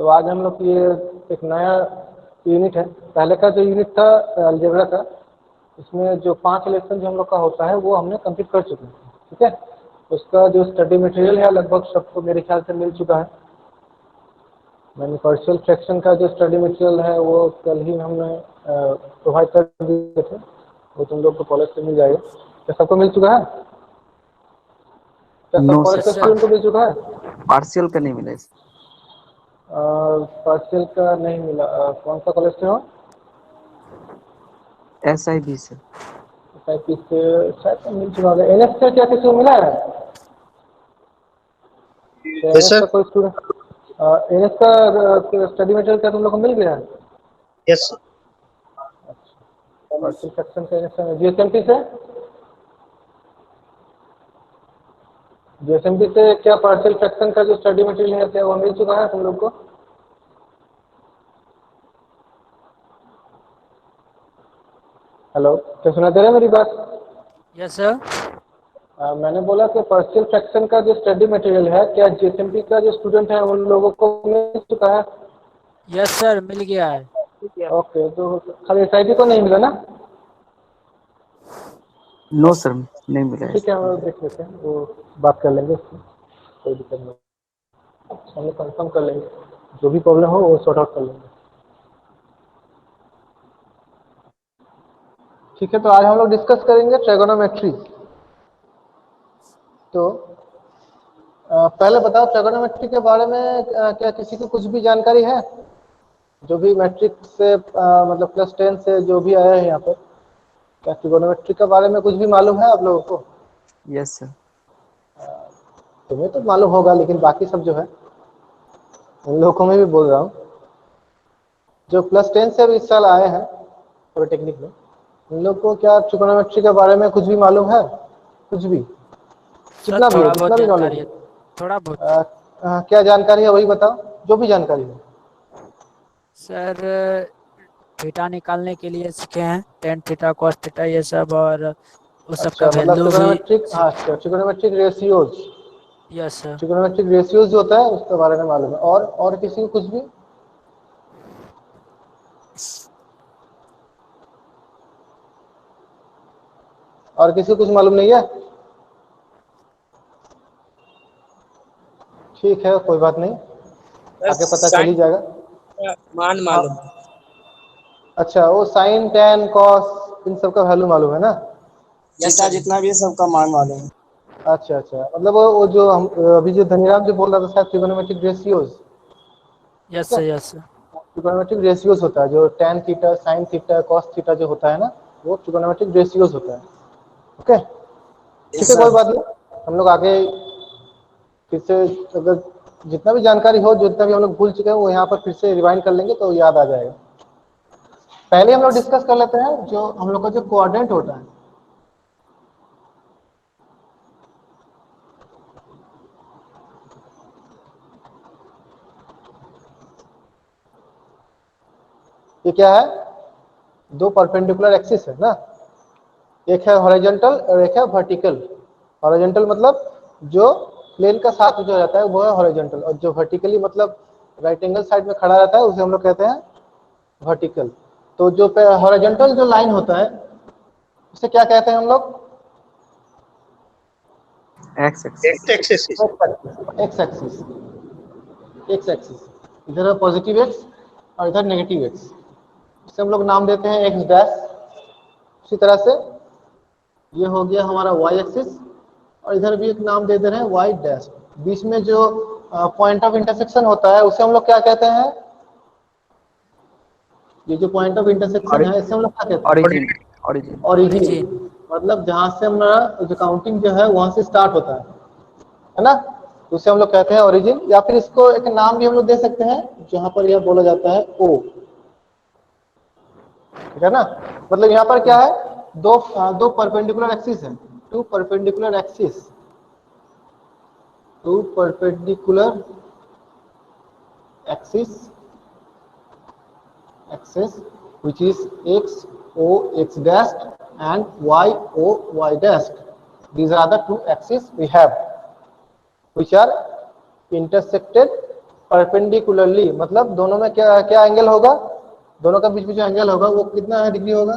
तो आज हम लोग ये एक नया यूनिट है। पहले का जो यूनिट था अलजेब्रा का, इसमें जो 5 लेसन जो हम लोग का होता है वो हमने कंप्लीट कर चुके हैं। ठीक है, उसका जो स्टडी मटेरियल है लगभग सबको मेरे ख्याल से मिल चुका है। मैंने पार्शियल फ्रैक्शन का जो स्टडी मटेरियल है वो कल ही हमने प्रोवाइड कर दिए थे, वो तुम लोग को कॉलेज से मिल जाएगा। क्या सबको मिल चुका है? क्या सब कॉलेज के स्टूडेंट को मिल चुका है? पार्शियल का नहीं मिला। पार्शियल का नहीं मिला। कौन सा कॉलेज से हो? SIB से। SIP से शायद तो मिल चुका है। NS से क्या किसी को मिला है? NS का कोई स्टूडेंट NS का स्टडी मटेरियल क्या तुम लोग को मिल गया है? Yes sir. पार्शियल फ्रैक्शन का NS में GSMP से? GSMP से क्या पार्शियल फ्रैक्शन का जो स्टडी मटेरियल है क्या वो मिल चुका है तुम लोग को? हेलो, क्या सुना दे रहे हैं मेरी बात? Yes sir. मैंने बोला कि पार्शियल फ्रैक्शन का जो स्टडी मटेरियल है क्या GSMP का जो स्टूडेंट है उन लोगों को मिल चुका है? यस सर, मिल गया है। ओके, तो खाली SIP को नहीं मिला ना? नो सर, नहीं मिला है। ठीक है, हम लोग देख लेते हैं, वो बात कर लेंगे उसकी, कोई दिक्कत नहीं। हम लोग कंफर्म कर लेंगे, जो भी प्रॉब्लम हो वो सॉर्ट आउट कर लेंगे। ठीक है, तो आज हम लोग डिस्कस करेंगे ट्रिगोनोमेट्री। तो पहले बताओ ट्रिगोनोमेट्री के बारे में क्या किसी को कुछ भी जानकारी है? जो भी मैट्रिक से मतलब +10 से जो भी आया है यहाँ पर, क्या ट्रिगोनोमेट्री के बारे में कुछ भी मालूम है आप लोगों को? Yes sir. तुम्हें तो मालूम होगा, लेकिन बाकी सब जो है उन लोगों को मैं भी बोल रहा हूँ जो +10 से भी इस साल आए हैं पॉलिटेक्निक में, उन लोग को क्या ट्रिगोनोमेट्री के बारे में कुछ भी मालूम है? कुछ भी, कितना भी हो, जितना भी नॉलेज है, थोड़ा बहुत। क्या जानकारी है वही बताओ, जो भी जानकारी है। सर थीटा निकालने के लिए सीखे हैं, टेन थीटा कॉस थीटा ये सब, और उस सब का अच्छा, मतलब वैल्यू भी ट्रिगोनोमेट्रिक, हाँ trigonometric ratios, yes sir. Trigonometric ratios जो होता है उसके बारे में मालूम है। और किसी को कुछ भी? और किसी को कुछ मालूम नहीं है? ठीक है, कोई बात नहीं, आगे पता चल ही जाएगा। मान मालूम। अच्छा, वो साइन टैन कॉस इन सब का वैल्यू मालूम है ना? थीटा जितना भी है सबका मान मालूम है। अच्छा अच्छा, मतलब वो जो हम अभी जो धनीराम जी बोल रहा था शायद trigonometric ratios. Yes sir. Yes sir. Trigonometric ratios होता है जो tan theta sine theta cos theta जो होता है ना, वो ट्रिगोनोमेट्रिक रेशियोज होता है। ओके, ठीक है, कोई बात नहीं, हम लोग आगे फिर से अगर जितना भी जानकारी हो, जितना भी हम लोग भूल चुके हैं वो यहाँ पर फिर से रिवाइंड कर लेंगे तो याद आ जाएगा। पहले हम लोग डिस्कस कर लेते हैं जो हम लोग का जो कोऑर्डिनेट होता है। ये क्या है? दो परपेंडिकुलर एक्सिस है ना, एक है हॉरिजॉन्टल और एक है वर्टिकल। हॉरिजॉन्टल मतलब जो प्लेन का साथ जो रहता है वो है हॉरिजॉन्टल, और जो वर्टिकली मतलब राइट एंगल साइड में खड़ा रहता है उसे हम लोग कहते हैं वर्टिकल। तो जो हॉरिजॉन्टल जो लाइन होता है उसे क्या कहते हैं हम लोग? X axis. X axis. X axis, इधर है पॉजिटिव एक्स और इधर नेगेटिव एक्स, इसे हम लोग नाम देते हैं एक्स डैश। उसी तरह से ये हो गया हमारा वाई एक्सिस, और इधर भी एक नाम दे दे रहे हैं वाई डैश। बीच में जो पॉइंट ऑफ इंटरसेक्शन होता है उसे हम लोग क्या कहते हैं? ये जो पॉइंट ऑफ इंटरसेक्शन है इसे हम लोग क्या कहते हैं? ऑरिजिन। ऑरिजिन। ओरिजिन, मतलब जहां से हमारा जो काउंटिंग जो है वहां से स्टार्ट होता है ना, उसे हम लोग कहते हैं ओरिजिन। या फिर इसको एक नाम भी हम लोग दे सकते हैं जहां पर यह बोला जाता है ओ, ठीक है ना। मतलब यहाँ पर क्या है, दो परपेंडिकुलर एक्सिस है, two perpendicular axis, two perpendicular axis which is x o x dashed and y o y dashed. These are the two axes we have which are intersected perpendicularly, मतलब दोनों में क्या क्या एंगल होगा, दोनों का बीच में जो एंगल होगा वो कितना डिग्री होगा,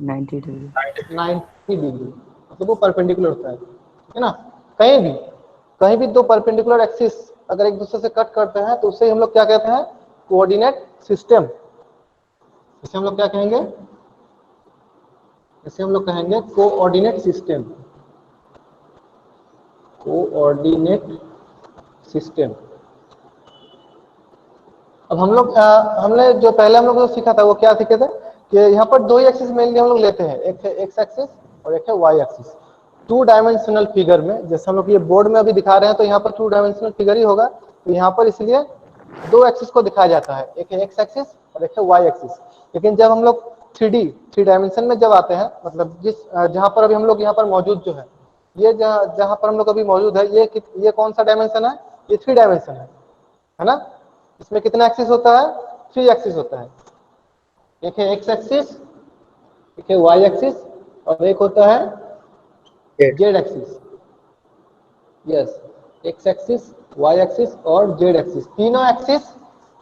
90 डिग्री। 90 डिग्री, मतलब वो परपेंडिकुलर होता है, ठीक है ना। कहीं भी दो परपेंडिकुलर एक्सिस अगर एक दूसरे से कट करते हैं तो उसे हम लोग क्या कहते हैं, कोऑर्डिनेट सिस्टम। इसे हम लोग क्या कहेंगे, इसे हम लोग कहेंगे कोऑर्डिनेट सिस्टम, कोऑर्डिनेट सिस्टम। अब हमने जो पहले हम लोग जो सीखा था वो क्या सीखे थे कि यहाँ पर दो ही एक्सिस मेनली हम लोग लेते हैं, एक है एक्स एक्सिस और एक है Y axis. Two dimensional figure में, जैसे हम लोग ये बोर्ड में अभी दिखा रहे हैं तो यहाँ पर टू डायमेंशनल फिगर ही होगा, तो यहाँ पर इसलिए दो एक्सिस को दिखाया जाता है, एक है एक्स एक्सिस और एक है वाई एक्सिस। लेकिन जब हम लोग थ्री डायमेंशन में जब आते हैं, मतलब जहाँ पर अभी हम लोग यहाँ पर मौजूद जो है, ये जहाँ पर हम लोग अभी मौजूद है, ये कौन सा डायमेंशन है, ये 3 डायमेंशन है ना। इसमें कितना एक्सिस होता है, 3 एक्सिस होता है, एक है एक्स एक्सिस, एक है वाई एक्सिस और एक होता है Z axis. Yes, X axis, Y axis और जेड एक्सिस, तीनों एक्सिस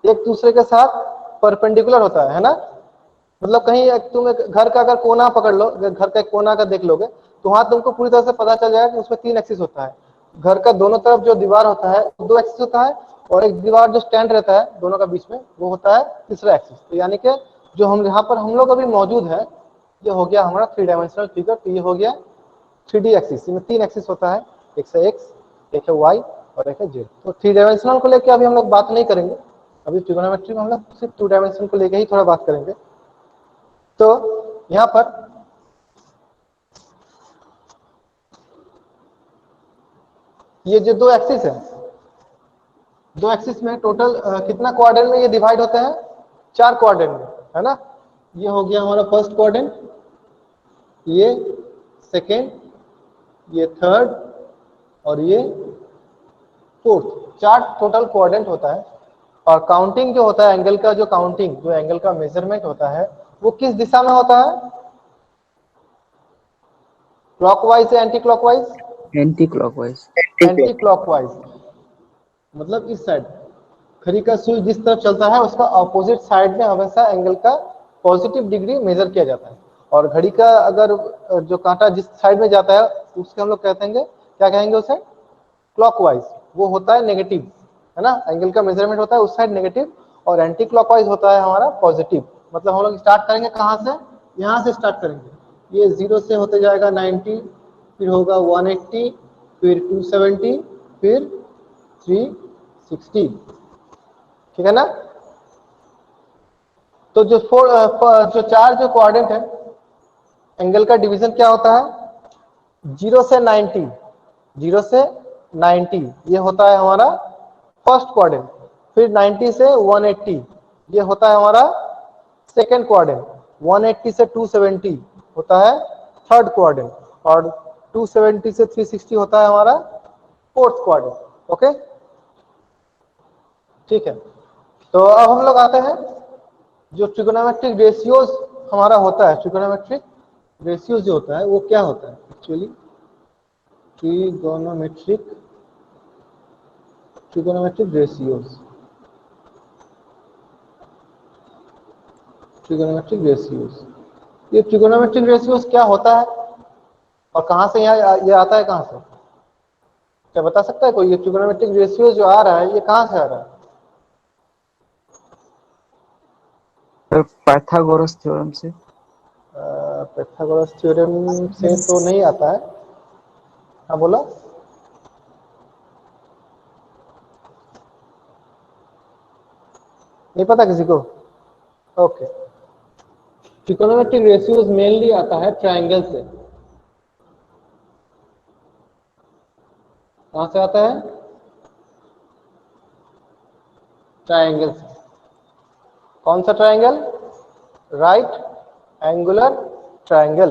एक दूसरे के साथ परपेंडिकुलर होता है ना। मतलब कहीं तुम एक घर का अगर कोना पकड़ लो, घर का एक कोना का देख लोगे तो वहां तुमको पूरी तरह से पता चल जाएगा कि उसमें 3 एक्सिस होता है। घर का दोनों तरफ जो दीवार होता है 2 एक्सिस होता है और एक दीवार जो स्टैंड रहता है दोनों का बीच में वो होता है तीसरा एक्सिस। तो यानी कि जो हम यहाँ पर हम लोग अभी मौजूद है, ये हो गया हमारा 3 डायमेंशनल फिगर। तो ये हो गया 3D एक्सिस, इसमें 3 एक्सिस होता है, एक है एक्स, एक है वाई और एक है जेड। तो 3 डायमेंशनल को लेकर अभी हम लोग बात नहीं करेंगे, अभी ट्रिगोनोमेट्री में हम लोग सिर्फ 2 डायमेंशन को लेकर ही थोड़ा बात करेंगे। तो यहाँ पर ये जो 2 एक्सिस है, 2 एक्सिस में टोटल कितना क्वाड्रेंट में ये डिवाइड होता है, 4 क्वाड्रेंट में, है ना। ये हो गया हमारा फर्स्ट क्वाड्रेंट, ये सेकेंड, ये थर्ड और ये फोर्थ, 4 टोटल क्वाड्रेंट होता है। और काउंटिंग जो होता है एंगल का, जो काउंटिंग जो एंगल का मेजरमेंट होता है वो किस दिशा में होता है, क्लॉकवाइज या anti clockwise, anti clockwise. Anti clockwise, मतलब इस साइड घड़ी का सुई जिस तरफ चलता है उसका ऑपोजिट साइड में हमेशा एंगल का पॉजिटिव डिग्री मेजर किया जाता है। और घड़ी का अगर जो कांटा जिस साइड में जाता है उसके हम लोग कहते हैं, क्या कहेंगे उसे, क्लॉकवाइज, वो होता है नेगेटिव, है ना। एंगल का मेजरमेंट होता है उस साइड नेगेटिव और एंटी क्लॉकवाइज होता है हमारा पॉजिटिव। मतलब हम लोग स्टार्ट करेंगे कहाँ से, यहाँ से स्टार्ट करेंगे, ये 0 से होते जाएगा 90, फिर होगा 180, फिर 270, फिर 360, ठीक है ना। तो जो 4 जो क्वाड्रेंट है एंगल का डिवीजन क्या होता है, 0 से 90, 0 से 90 ये होता है हमारा फर्स्ट क्वाड्रेंट, फिर 90 से 180 ये होता है हमारा सेकेंड क्वाड्रेंट, 180 से 270 होता है थर्ड क्वाड्रेंट और 270 से 360 होता है हमारा फोर्थ क्वाड्रेंट। ओके, ठीक है। तो अब हम लोग आते हैं जो ट्रिगोनोमेट्रिक रेशियोज हमारा होता है, ट्रिगोनोमेट्रिक रेशियोज जो होता है वो क्या होता है actually, trigonometric ratios, trigonometric ratios, ये ट्रिगोनोमेट्रिक रेशियोज क्या होता है और कहां से ये आता है, कहां से, क्या बता सकता है कोई, ये ट्रिगोनोमेट्रिक रेशियोज जो आ रहा है ये कहां से आ रहा है। सर पाइथागोरस थ्योरम से। पाइथागोरस थ्योरम से तो नहीं आता है, हाँ बोला, नहीं पता किसी को। ओके, ट्रिगोनोमेट्रिक रेशियोज मेनली आता है ट्रायंगल से। कहां से आता है, ट्रायंगल से। कौन सा ट्रायंगल, राइट एंगुलर ट्रायंगल।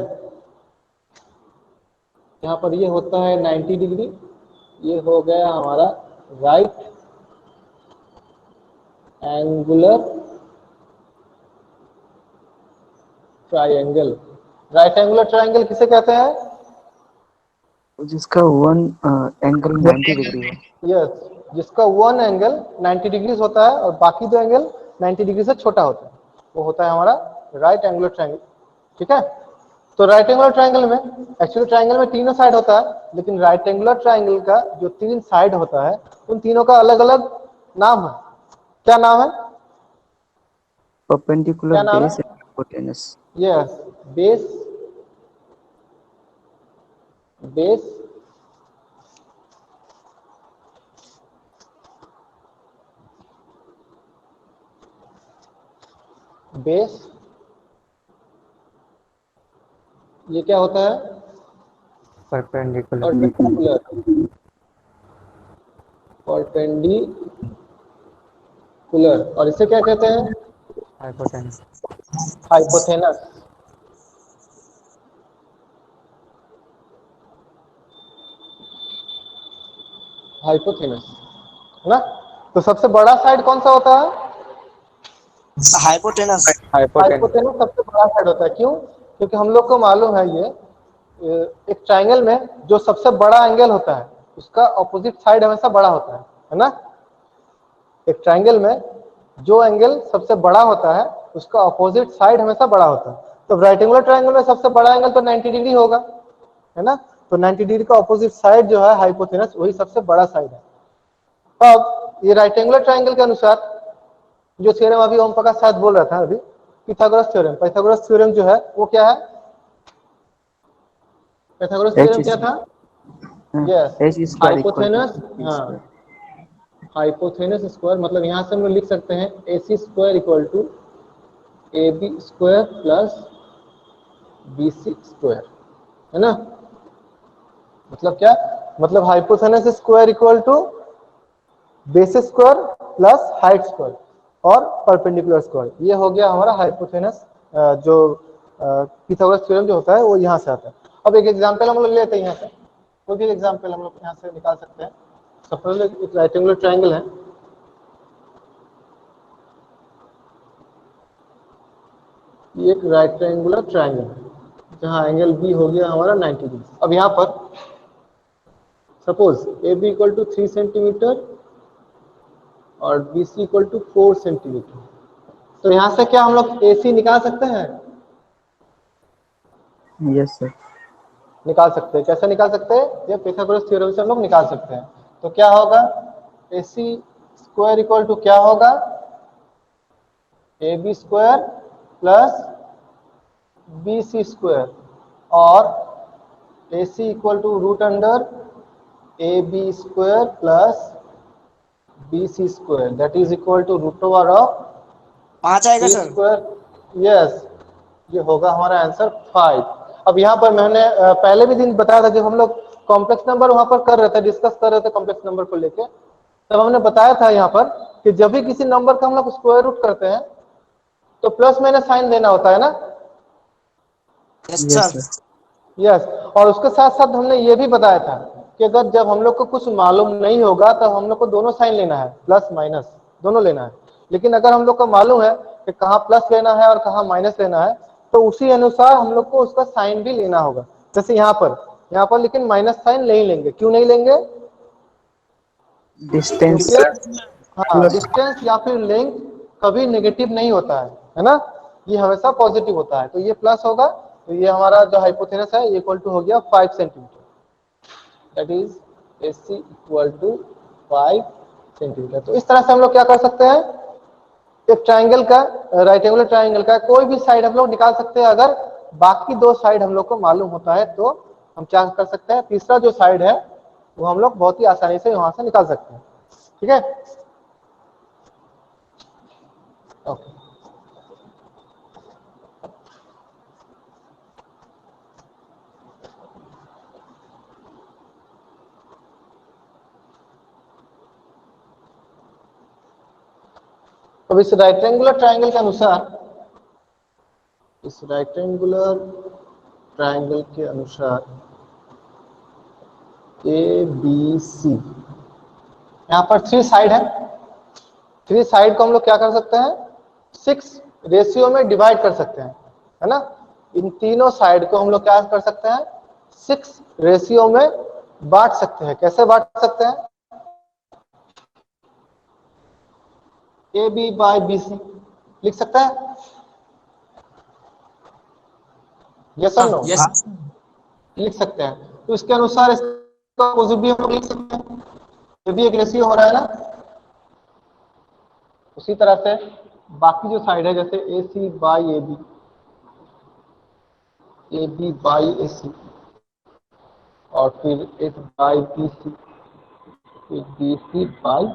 यहाँ पर ये होता है 90 डिग्री, ये हो गया हमारा right angular triangle. Right angular triangle किसे कहते हैं, जिसका वन एंगल 90 डिग्री हो। यस, जिसका वन एंगल 90 डिग्री होता है और बाकी दो एंगल 90 डिग्री से छोटा होता है, वो होता है हमारा राइट एंगुलर ट्रायंगल। ठीक है, तो राइट एंगुलर ट्रायंगल में एक्चुअली ट्रायंगल में तीनों साइड होता है, लेकिन राइट एंगुलर ट्रायंगल का जो तीन साइड होता है उन तीनों का अलग अलग नाम है। क्या नाम है? perpendicular क्या नाम base है? and hypotenuse. Yes, base, base, base, ये क्या होता है? Perpendicular. परपेंडिकुलर, परपेंडिकुलर, और इसे क्या कहते हैं? Hypotenuse. हाइपोथेनस। हाइपोथेनस है ना। तो सबसे बड़ा साइड कौन सा होता है? हाइपोटेनस। हाइपोथेनस सबसे बड़ा साइड होता है। क्यों? क्योंकि हम लोग को मालूम है ये एक ट्रायंगल में जो सबसे बड़ा एंगल होता है उसका ऑपोजिट साइड हमेशा बड़ा होता है ना। एक ट्रायंगल में जो एंगल सबसे बड़ा होता है उसका ऑपोजिट साइड हमेशा बड़ा होता है। तो राइटेंगुलर ट्रायंगल में सबसे बड़ा एंगल तो 90 डिग्री होगा, है ना। तो 90 डिग्री का ऑपोजिट साइड जो है हाइपोथेनस, वही सबसे बड़ा साइड है। अब ये राइटेंगुलर ट्रायंगल के अनुसार जो थ्योरम अभी ओम प्रकाश शायद बोल रहा था अभी, पिथागोरस थ्योरम। पाइथागोरस थ्योरम जो है वो क्या है? पाइथागोरस थ्योरम क्या था? Yes, H square equal to hypotenuse, B हाँ, square. हाइपोथेनस स्क्वायर, मतलब यहां से हम लोग लिख सकते हैं AC square equal to AB square plus BC square, है ना। मतलब क्या? मतलब hypotenuse square equal to base square plus height square और परपेंडिकुलर स्क्वायर। ये हो गया हमारा हाइपोथेनस। जो पिथागोरस थ्योरम जो होता है वो यहाँ से आता है। अब एक एग्जांपल हम लोग लेते हैं यहाँ से, कोई भी एग्जांपल हम लोग यहाँ से निकाल सकते हैं। सपोज एक रेक्टेंगुलर ट्रायंगल है, ये एक रेक्टेंगुलर ट्रायंगल है जहाँ एंगल बी हो गया हमारा 90 डिग्री। अब यहाँ पर suppose A B equal to 3 centimetre और B C equal to 4 centimetre. तो यहाँ से क्या हम लोग ए सी निकाल सकते हैं? Yes sir. निकाल सकते हैं। कैसे निकाल सकते हैं? ये पाइथागोरस थ्योरम से हम लोग निकाल सकते हैं। तो क्या होगा? A C square equal to क्या होगा? A B square plus B C square, और A C equal to root under A B square plus B C square, that is equal to root over of 5 आएगा सी sir. Square. Yes, ये होगा हमारा answer 5। अब यहाँ पर मैंने पहले भी दिन बताया था जब हम लोग कॉम्प्लेक्स नंबर वहां पर कर रहे थे, डिस्कस कर रहे थे कॉम्प्लेक्स नंबर को लेके, तब हमने बताया था यहाँ पर कि जब भी किसी नंबर का हम लोग स्क्वायर रूट करते हैं तो प्लस माइनस साइन देना होता है ना। Yes Yes sir. sir. Yes, और उसके साथ साथ हमने ये भी बताया था कि अगर जब हम लोग को कुछ मालूम नहीं होगा तो हम लोग को दोनों साइन लेना है, प्लस माइनस दोनों लेना है। लेकिन अगर हम लोग को मालूम है कि कहाँ प्लस लेना है और कहाँ माइनस लेना है, तो उसी अनुसार हम लोग को उसका साइन भी लेना होगा। जैसे यहाँ पर लेकिन माइनस साइन नहीं लेंगे। क्यों नहीं लेंगे? Distance क्योंकि हाँ, plus. डिस्टेंस या फिर लेंथ कभी नेगेटिव नहीं होता है ना। ये हमेशा पॉजिटिव होता है। तो ये प्लस होगा, तो ये हमारा जो हाइपोथेनस है इक्वल टू हो गया 5 centimetre, that is AC equal to 5 centimetre. तो इस तरह से हम लोग क्या कर सकते हैं? एक ट्रायंगल का, राइटेंगुलर ट्रायंगल का कोई भी साइड हम लोग निकाल सकते हैं। अगर बाकी दो साइड हम लोग को मालूम होता है तो हम क्या कर सकते हैं? तीसरा जो साइड है वो हम लोग बहुत ही आसानी से वहां से निकाल सकते हैं। ठीक है, ओके। अब इस रेक्टेंगुलर ट्रायंगल के अनुसार, इस रेक्टेंगुलर ट्रायंगल के अनुसार ए बी सी, यहाँ पर 3 साइड है। 3 साइड को हम लोग क्या कर सकते हैं? 6 रेशियो में डिवाइड कर सकते हैं, है ना। इन तीनों साइड को हम लोग क्या कर सकते हैं? 6 रेशियो में बांट सकते हैं। कैसे बांट सकते हैं? A B by B C लिख सकता है? यस और नो? यस लिख सकते हैं। तो इसके अनुसार इसका अपोजिट भी हम लोग लिख सकते हैं, ये भी एक रेशियो हो रहा है ना। उसी तरह से बाकी जो साइड है, जैसे ए C by A B by A सी, और फिर एस बाई बी सी, फिर बी सी बाई,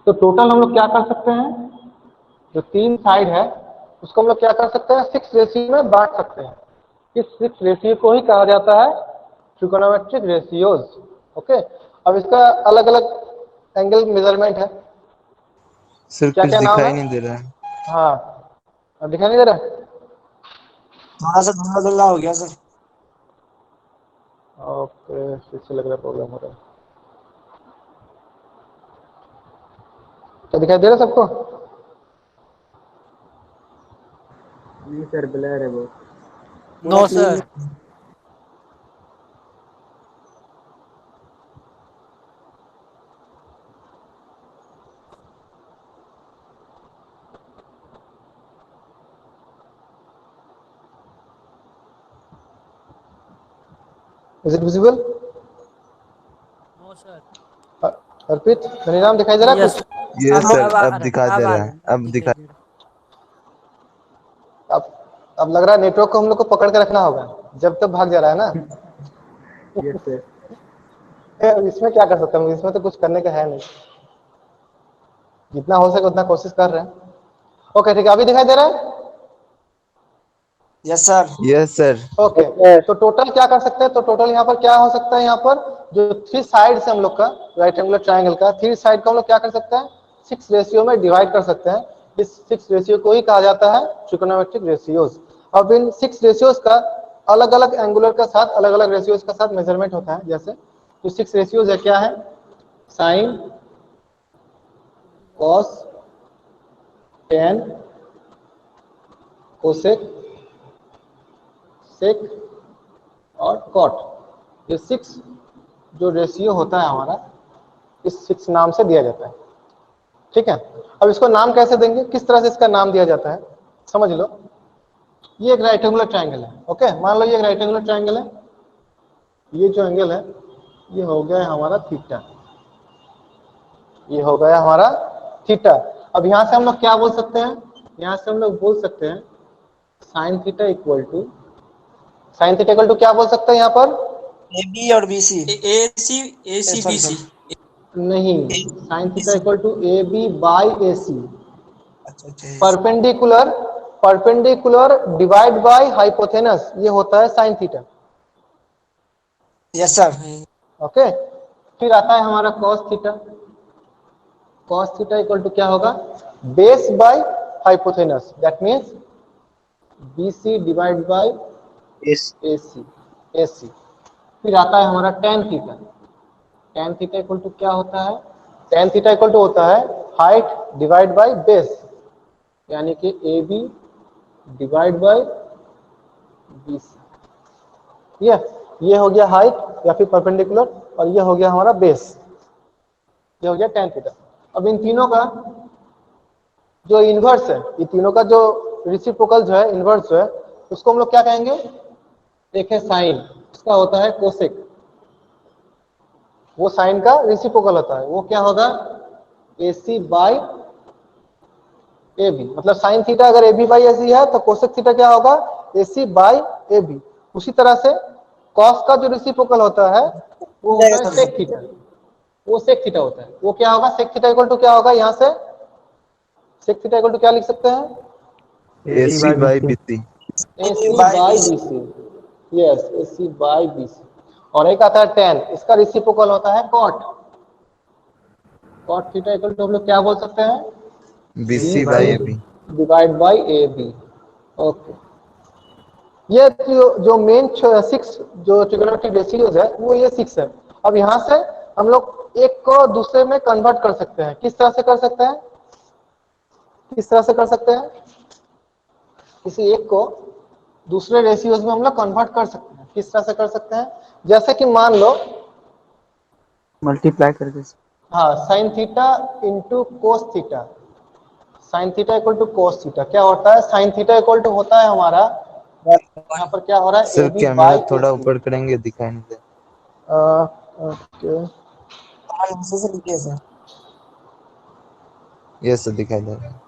तो टोटल हम लोग क्या कर सकते हैं, जो तीन साइड है उसको हम लोग क्या कर सकते हैं, 6 रेशियो में बांट सकते हैं। इस 6 रेशियो को ही कहा जाता है ट्रिगोनोमेट्रिक रेशियोज। ओके, अब इसका अलग अलग एंगल मेजरमेंट है। सर क्या कुछ क्या नाम दिखाई है? नहीं दे रहा है। हाँ, अब दिखाई नहीं दे रहा है? थोड़ा सा धुंधला धुंधला हो गया सर। ओके, फिर से लग रहा है प्रॉब्लम हो रहा है। क्या दिखाई दे रहा है सबको? नहीं सर, ब्लर है बहुत। No sir. Is it visible? No sir. Arpit, Dhaniram, दिखाई दे रहा है यस। कुछ? यस अब सर, आ अब रहा दिखा अब दे आ रहा रहा है, है, अब दिखाई दिखा। दे रहा अब लग रहा है नेटवर्क को हम लोग को पकड़ के रखना होगा, जब तक भाग जा रहा है ना। Yes sir. इसमें क्या कर सकते हैं, इसमें तो कुछ करने का है नहीं, जितना हो सके उतना कोशिश कर रहे हैं। ओके ठीक है, अभी दिखाई दे रहा है? Yes sir. Yes sir. Okay, तो टोटल क्या कर सकते हैं, तो टोटल यहाँ पर क्या हो सकता है, यहाँ पर जो 3 साइड से हम लोग का राइट एंगुलर ट्राइंगल का 3 साइड का हम लोग क्या कर सकते हैं, 6 रेशियो में डिवाइड कर सकते हैं। इस 6 रेशियो को ही कहा जाता है ट्रिगोनोमेट्रिक रेशियोज। अब इन 6 रेशियोज का अलग अलग एंगुलर का साथ, अलग अलग रेशियोज का साथ मेजरमेंट होता है। जैसे जो 6 रेशियोज है क्या है, साइन, कॉस, टेन, कोसेक, सेक और कॉट, ये 6 जो रेशियो होता है हमारा, इस 6 नाम से दिया जाता है। ठीक है, अब इसको नाम कैसे देंगे, किस तरह से इसका नाम दिया जाता है, समझ लो। ये एक राइट एंगुलर ट्रायंगल है। ओके, मान लो ये एक राइट एंगुलर ट्रायंगल है, ये जो एंगल है ये हो गया हमारा थीटा, ये हो गया हमारा थीटा। अब यहां से हम लोग क्या बोल सकते हैं, यहां से हम लोग बोल सकते हैं sine theta equal to, sine theta equal to क्या बोल सकते हैं यहाँ पर, ए बी और B C, A C B C. नहीं, sine theta equal to A B by A C, अच्छा अच्छा। Perpendicular, perpendicular divide by hypotenuse, ये होता है sine theta. Yes sir. Okay, फिर आता है हमारा cos theta, cos theta equal to क्या होगा, base by hypotenuse, that means BC divide by AC, AC. फिर आता है हमारा tan theta, tan theta equal to क्या होता है, tan थीटा इक्वल टू होता है हाइट डिवाइड बाय बेस, यानी कि A B divide by B C. ये हो गया हाइट या फिर परपेंडिकुलर, और ये हो गया हमारा बेस, ये हो गया tan थीटा। अब इन तीनों का जो इनवर्स है, ये तीनों का जो रेसिप्रोकल जो है, इनवर्स जो है, उसको हम लोग क्या कहेंगे, एक है साइन, उसका होता है कोसेक, वो साइन का रेसिप्रोकल होता है, वो क्या होगा, AC बाई AB, मतलब साइन थीटा अगर AB बाई AC है तो कोसेक थीटा क्या होगा, AC बाई AB। उसी तरह से कॉस का जो रेसिप्रोकल होता है वो होता है सेक थीटा, वो सेक थीटा होता है, वो क्या होगा, सेक थीटा इक्वल टू क्या होगा, यहाँ से सेक थीटा इक्वल टू क्या लिख सकते हैं, AC by BC। AC by BC, yes, AC by BC। और एक आता है tan, इसका रेसिप्रोकल होता है cot, cot theta equal to हम लोग क्या बोल सकते हैं, BC by AB। Divide by AB। Okay, ये जो मेन 6 जो ट्रिगोनोमेट्रिक रेशियोज है वो ये 6 है। अब यहाँ से हम लोग एक को दूसरे में कन्वर्ट कर सकते हैं, किस तरह से कर सकते हैं, किस तरह से कर सकते हैं, किसी एक को दूसरे रेशियोज में हम लोग कन्वर्ट कर सकते हैं, किस तरह से कर सकते हैं, जैसे कि मान लो, मल्टीप्लाई कर दे। हाँ, sine theta into cos theta, sine theta equal to cos theta क्या होता है, साइन थीटा इक्वल टू होता है हमारा, यहाँ पर क्या हो रहा है, sir A B camera by A थोड़ा सी। ऊपर करेंगे, दिखाई नहीं दे। ओके, नीचे से लिखिए सर। यस सर, दिखाई दे रहा है।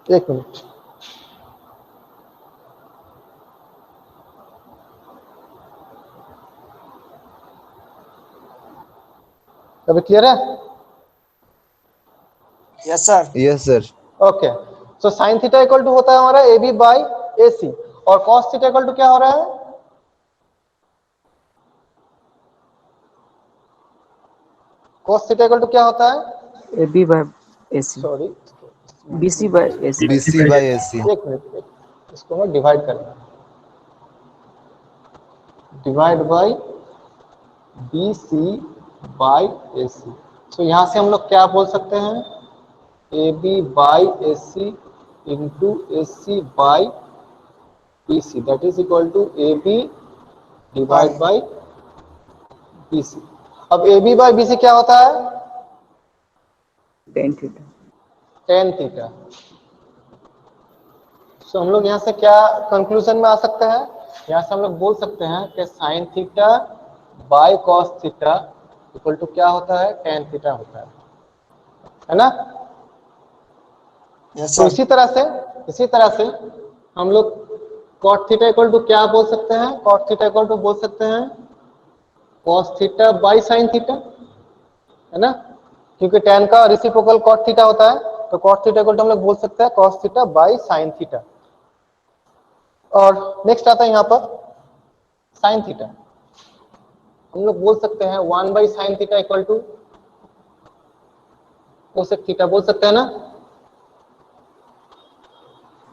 एक मिनट। अभी क्लियर है? Yes sir. Yes sir. Okay, so sine theta equal to होता है हमारा ए बी बाई ए सी, और कॉस थीटा इक्वल टू क्या हो रहा है, कॉस थीटा इक्वल टू क्या होता है, A B by A C, sorry, B C by A C. BC by AC. एक मिनट, इसको मैं डिवाइड करना, divide by B C by A C. तो यहां से हम लोग क्या बोल सकते हैं, A B by A C into A C by B C, that is equal to A B divide by B C. अब A B by B C क्या होता है, टेन थीटा। Tan theta. तो हम लोग यहाँ से क्या कंक्लूजन में आ सकते हैं, यहाँ से हम लोग बोल सकते हैं कि sine theta by cos theta equal to क्या होता है, टेन थीटा होता है ना। यस तो सर। इसी तरह से हम लोग कॉट थीटा इक्वल टू क्या बोल सकते हैं, कॉट थीटा इक्वल टू बोल सकते हैं cos theta by sine theta, है ना, क्योंकि टेन का रेसिप्रोकल कॉट थीटा होता है, तो कॉट थीटा इक्वल टू हम लोग बोल सकते हैं cos theta by sine theta. और नेक्स्ट आता है यहाँ पर साइन थीटा, हम लोग बोल सकते हैं 1 by sine theta equal to cosec theta बोल सकते हैं ना।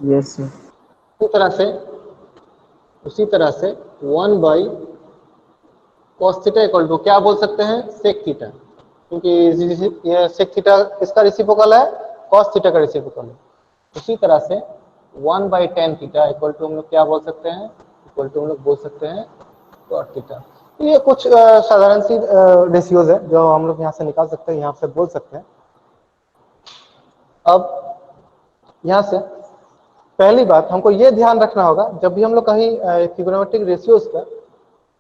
Yes sir. उसी तरह से 1 by cos theta equal to क्या बोल सकते हैं, सेक थीटा, क्योंकि ये सेक थीटा किसका रेसिप्रोकल है, कॉस थीटा का रेसिप्रोकल है। उसी तरह से 1 by tan theta equal to हम लोग क्या बोल सकते हैं, इक्वल टू हम लोग बोल सकते हैं कॉट थीटा। ये कुछ साधारण सी रेशियोज है जो हम लोग यहाँ से निकाल सकते हैं, यहाँ से बोल सकते हैं। अब यहाँ से पहली बात हमको ये ध्यान रखना होगा, जब भी हम लोग कहीं ट्रिगोनोमेट्रिक रेशियोज का,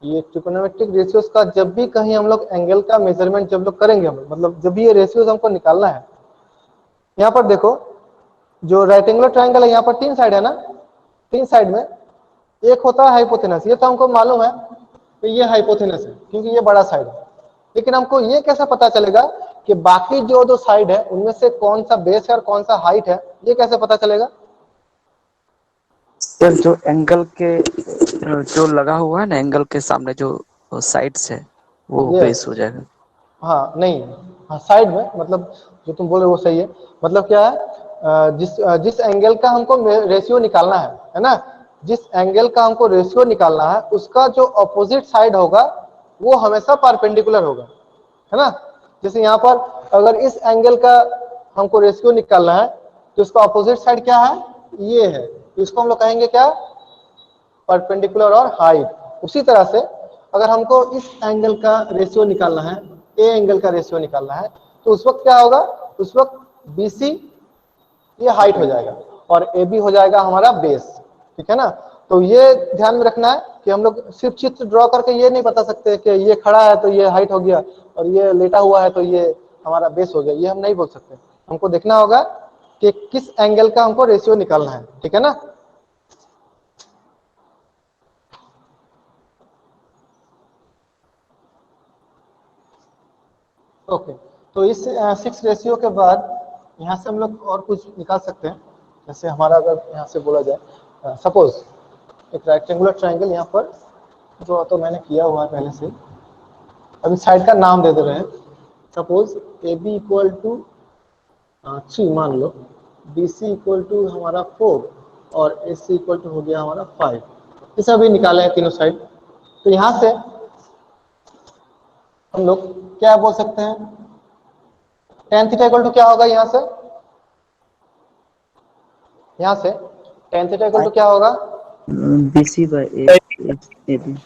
ये ट्रिगोनोमेट्रिक रेशियोज का जब भी कहीं हम लोग एंगल का मेजरमेंट जब लोग करेंगे, हम लोग मतलब जब भी ये रेशियोज हमको निकालना है, यहाँ पर देखो जो रेक्टेंगुलर ट्रायंगल है यहाँ पर तीन साइड है ना, तीन साइड में एक होता है हाइपोथेनस, ये तो हमको मालूम है कि ये हाइपोथेनस है क्योंकि ये बड़ा साइड है। लेकिन हमको ये कैसे पता चलेगा कि बाकी जो दो साइड है उनमें से कौन सा बेस है और कौन सा हाइट है, ये कैसे पता चलेगा? सर जो एंगल के जो लगा हुआ है ना, एंगल के सामने जो साइड्स है वो बेस हो जाएगा। हाँ नहीं, हाँ साइड में, मतलब जो तुम बोल रहे हो वो सही है। मतलब क्या है, जिस एंगल का हमको रेशियो निकालना है ना, जिस एंगल का हमको रेशियो निकालना है उसका जो अपोजिट साइड होगा वो हमेशा परपेंडिकुलर होगा, है ना। जैसे यहाँ पर अगर इस एंगल का हमको रेशियो निकालना है तो उसका अपोजिट साइड क्या है, ये है, तो इसको हम लोग कहेंगे क्या, परपेंडिकुलर और हाइट। उसी तरह से अगर हमको इस एंगल का रेशियो निकालना है, ए एंगल का रेशियो निकालना है, तो उस वक्त क्या होगा, उस वक्त BC ये हाइट हो जाएगा और AB हो जाएगा हमारा बेस, ठीक है ना। तो ये ध्यान में रखना है कि हम लोग सिर्फ चित्र ड्रॉ करके ये नहीं बता सकते कि ये खड़ा है तो ये हाइट हो गया और ये लेटा हुआ है तो ये हमारा बेस हो गया, ये हम नहीं बोल सकते। हमको देखना होगा कि किस एंगल का हमको रेशियो निकालना है, ठीक है ना। ओके, तो इस 6 रेशियो के बाद यहाँ से हम लोग और कुछ निकाल सकते हैं। जैसे हमारा अगर यहाँ से बोला जाए, सपोज एक रेक्टेंगुलर ट्रायंगल यहाँ पर जो तो मैंने किया हुआ है पहले से, अभी साइड का नाम दे रहे हैं। सपोज AB इक्वल टू 3 मान लो, BC इक्वल टू हमारा 4 और AC इक्वल टू हो गया हमारा 5। इसे अभी निकाले हैं तीनों साइड। तो यहाँ से हम लोग क्या बोल सकते हैं, tan थीटा इक्वल टू क्या होगा, यहाँ से tan थीटा इक्वल टू क्या होगा, BC by AB।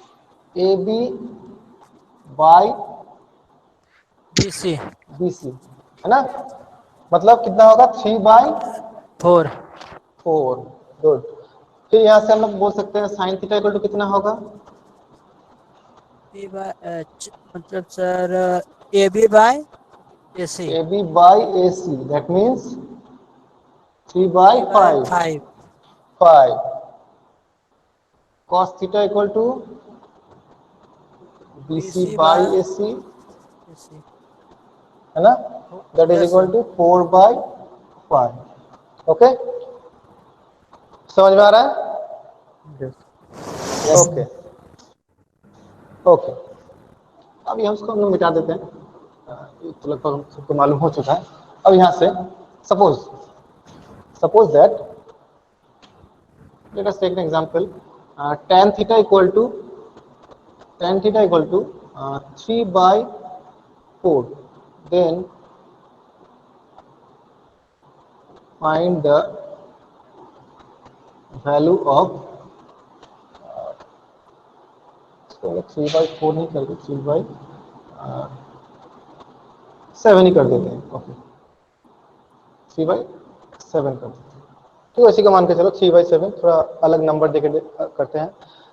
AB by BC BC, है ना। मतलब कितना होगा 3/4। 4। गुड। फिर यहाँ से हम लोग बोल सकते हैं साइन थीटा इक्वल टू कितना होगा? मतलब sir A B by A C. AB/AC, that means 3/5। 3/5। 5 cos theta equal to B BC C by by AC, A C. है ना? That is yes equal sir. to 4/5। Okay, समझ में आ रहा है? Yes. Okay okay, अब हम लोग मिटा देते हैं। ये तो लगभग हम सबको मालूम हो चुका है। अब यहाँ से suppose that, let us take an example, tan theta equal to 3/4, then find the value of 3/4 नहीं करके 3/7 ही कर देते हैं। ओके, 3/7 कर देते हैं, तो ऐसी का मान के चलो 3/7, थोड़ा अलग नंबर देके करते हैं।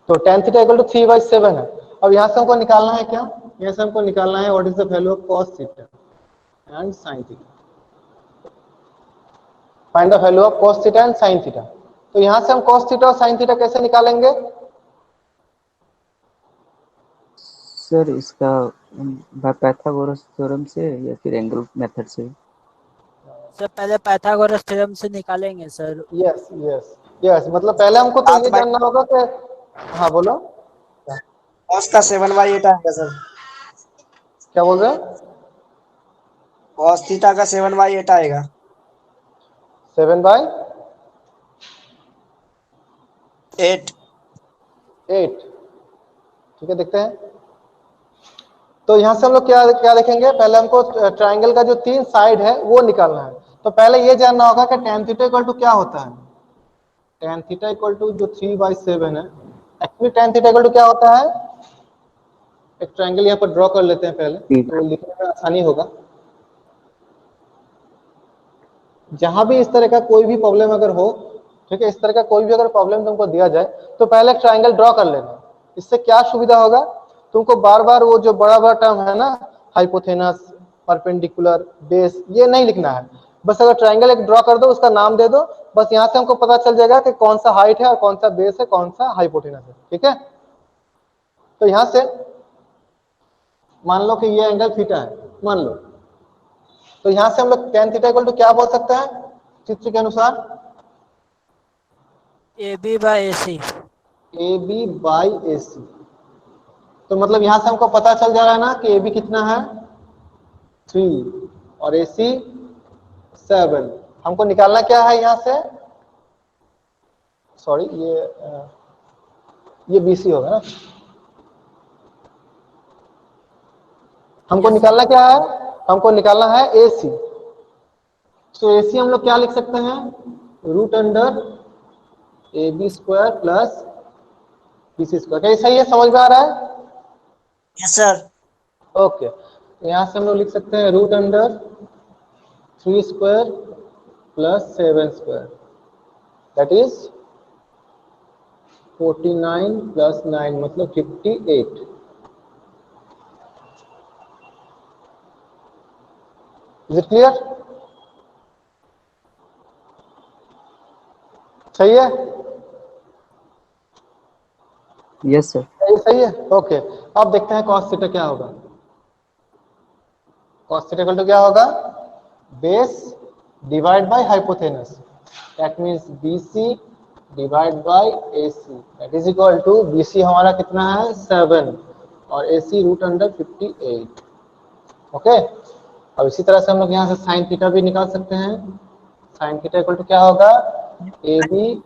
तो tan थीटा इक्वल टू 3/7 है। अब यहाँ से हमको निकालना है क्या? यहाँ से हमको निकालना है what is the value of cos theta and sin theta. Find the value of cos theta and sin theta. तो यहाँ से हम cos थीटा और sin थीटा कैसे निकालेंगे? सर इसका पाइथागोरस थ्योरम से या फिर एंगल मेथड से? सर पहले पाइथागोरस थ्योरम से निकालेंगे सर। यस यस यस, मतलब पहले हमको तो सात ये बाई जानना होगा कि, हाँ बोलो, कॉस का 7/8 आएगा सर। क्या बोल रहे हैं? कॉस थीटा का 7/8 आएगा। 7/8। 8। ठीक है, देखते हैं। तो यहाँ से हम लोग क्या क्या देखेंगे? पहले हमको ट्राइंगल का जो 3 साइड है वो निकालना है। तो पहले ये जानना होगा कि tan थीटा इक्वल टू क्या होता है। tan थीटा इक्वल टू जो 3/7 है, actually tan theta equal to क्या होता है? एक ट्राइंगल यहाँ पर ड्रॉ कर लेते हैं पहले, तो लिखने में आसानी होगा। जहां भी इस तरह का कोई भी प्रॉब्लम अगर हो, ठीक है, इस तरह का कोई भी अगर प्रॉब्लम तुमको दिया जाए, तो पहले एक ट्राइंगल ड्रॉ कर लेना। इससे क्या सुविधा होगा? तुमको बार बार वो जो बड़ा बड़ा टर्म है ना, हाइपोथेनस, परपेंडिकुलर, बेस, ये नहीं लिखना है। बस अगर ट्राइंगल एक ड्रॉ कर दो, उसका नाम दे दो, बस यहाँ से हमको पता चल जाएगा कि कौन सा हाइट है और कौन सा बेस है, कौन सा हाइपोथेनस है। ठीक है, तो यहाँ से मान लो कि ये एंगल थीटा है, मान लो, तो यहाँ से हम लोग tan थीटा इक्वल टू क्या बोल सकते हैं चित्र के अनुसार? A B by A C. AB/AC। तो मतलब यहां से हमको पता चल जा रहा है ना कि AB कितना है 3 और AC 7। हमको निकालना क्या है यहाँ से? सॉरी, ये BC होगा ना। हमको यस सर। निकालना क्या है? हमको निकालना है AC। तो AC हम लोग क्या लिख सकते हैं? √AB² plus BC²। क्या ये सही है? समझ में आ रहा है? Yes sir. ओके, यहाँ से हम लोग लिख सकते हैं √3² प्लस 7², दैट इज 49 प्लस 9 मतलब 58। Is it clear? सही है? Yes sir. सही है, ओके। अब देखते हैं cos थीटा क्या होगा। cos थीटा इक्वल टू क्या होगा? Base divide by hypotenuse, that means BC divide by AC, that is equal to BC हमारा कितना है 7 और AC √58। ओके, अब इसी तरह से हम लोग यहाँ से साइन थीटा भी निकाल सकते हैं। साइन थीटा इक्वल टू क्या होगा? AB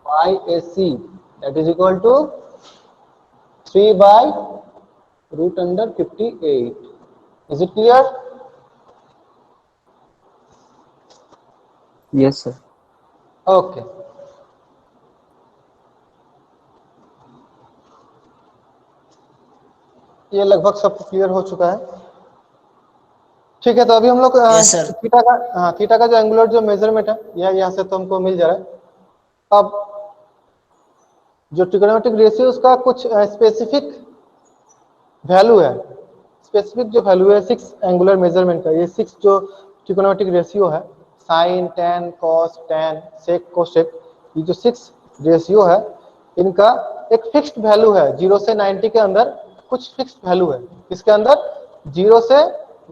by AC, that is equal to 3/√58। Is it clear? Yes sir. Okay, ये लगभग सब क्लियर हो चुका है। ठीक है, तो अभी हम लोग यस सर। थीटा का जो एंगुलर जो मेजरमेंट है यह यहाँ से तो हमको मिल जा रहा है। अब जो ट्रिग्नोमेट्रिक रेशियो उसका कुछ स्पेसिफिक वैल्यू है, स्पेसिफिक जो वैल्यू है 6 एंगुलर मेजरमेंट का, ये 6 जो ट्रिग्नोमेट्रिक रेशियो है, साइन, टेन, कॉस, टेन, सेक, कोसेक, ये जो 6 रेशियो है इनका एक फिक्स्ड वैल्यू है 0 से 90 के अंदर, कुछ फिक्स्ड वैल्यू है इसके अंदर 0 से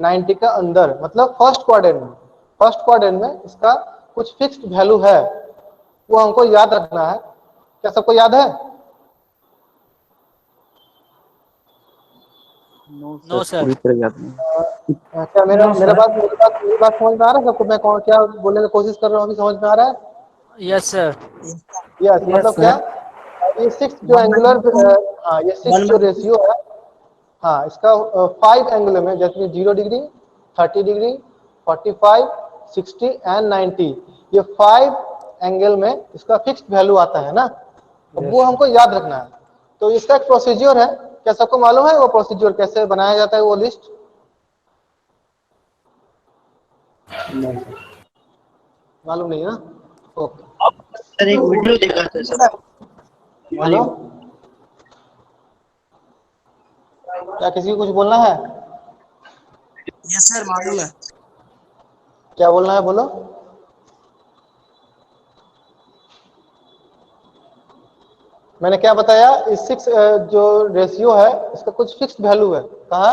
90 के अंदर, मतलब फर्स्ट क्वाड्रेंट में इसका कुछ फिक्स्ड वैल्यू है, वो हमको याद रखना है। क्या सबको याद है? No sir. पूरी तरह याद नहीं। क्या मेरी बात समझ में आ रहा है सबको? मैं कौन क्या बोलने की कोशिश कर रहा हूँ, अभी समझ में आ रहा है? Yes sir. यस, मतलब क्या, ये 6 जो एंगुलर, हाँ ये 6 जो रेशियो है, हाँ इसका 5 एंगुलर में, जैसे 0 डिग्री, 30 डिग्री, 45, 60 एंड 90, ये 5 एंगल में इसका फिक्स्ड वैल्यू आता है ना, अब वो हमको याद रखना है। तो इसका एक प्रोसीजर है, क्या सबको मालूम है वो प्रोसीजर कैसे बनाया जाता है, वो लिस्ट? मालूम नहीं है ना? ओके, सर एक वीडियो देखा था सर। हेलो, क्या किसी को कुछ बोलना है? यस सर मालूम है। क्या बोलना है, बोलो। मैंने क्या बताया, इस 6 जो रेशियो है इसका कुछ फिक्स्ड वैल्यू है, कहा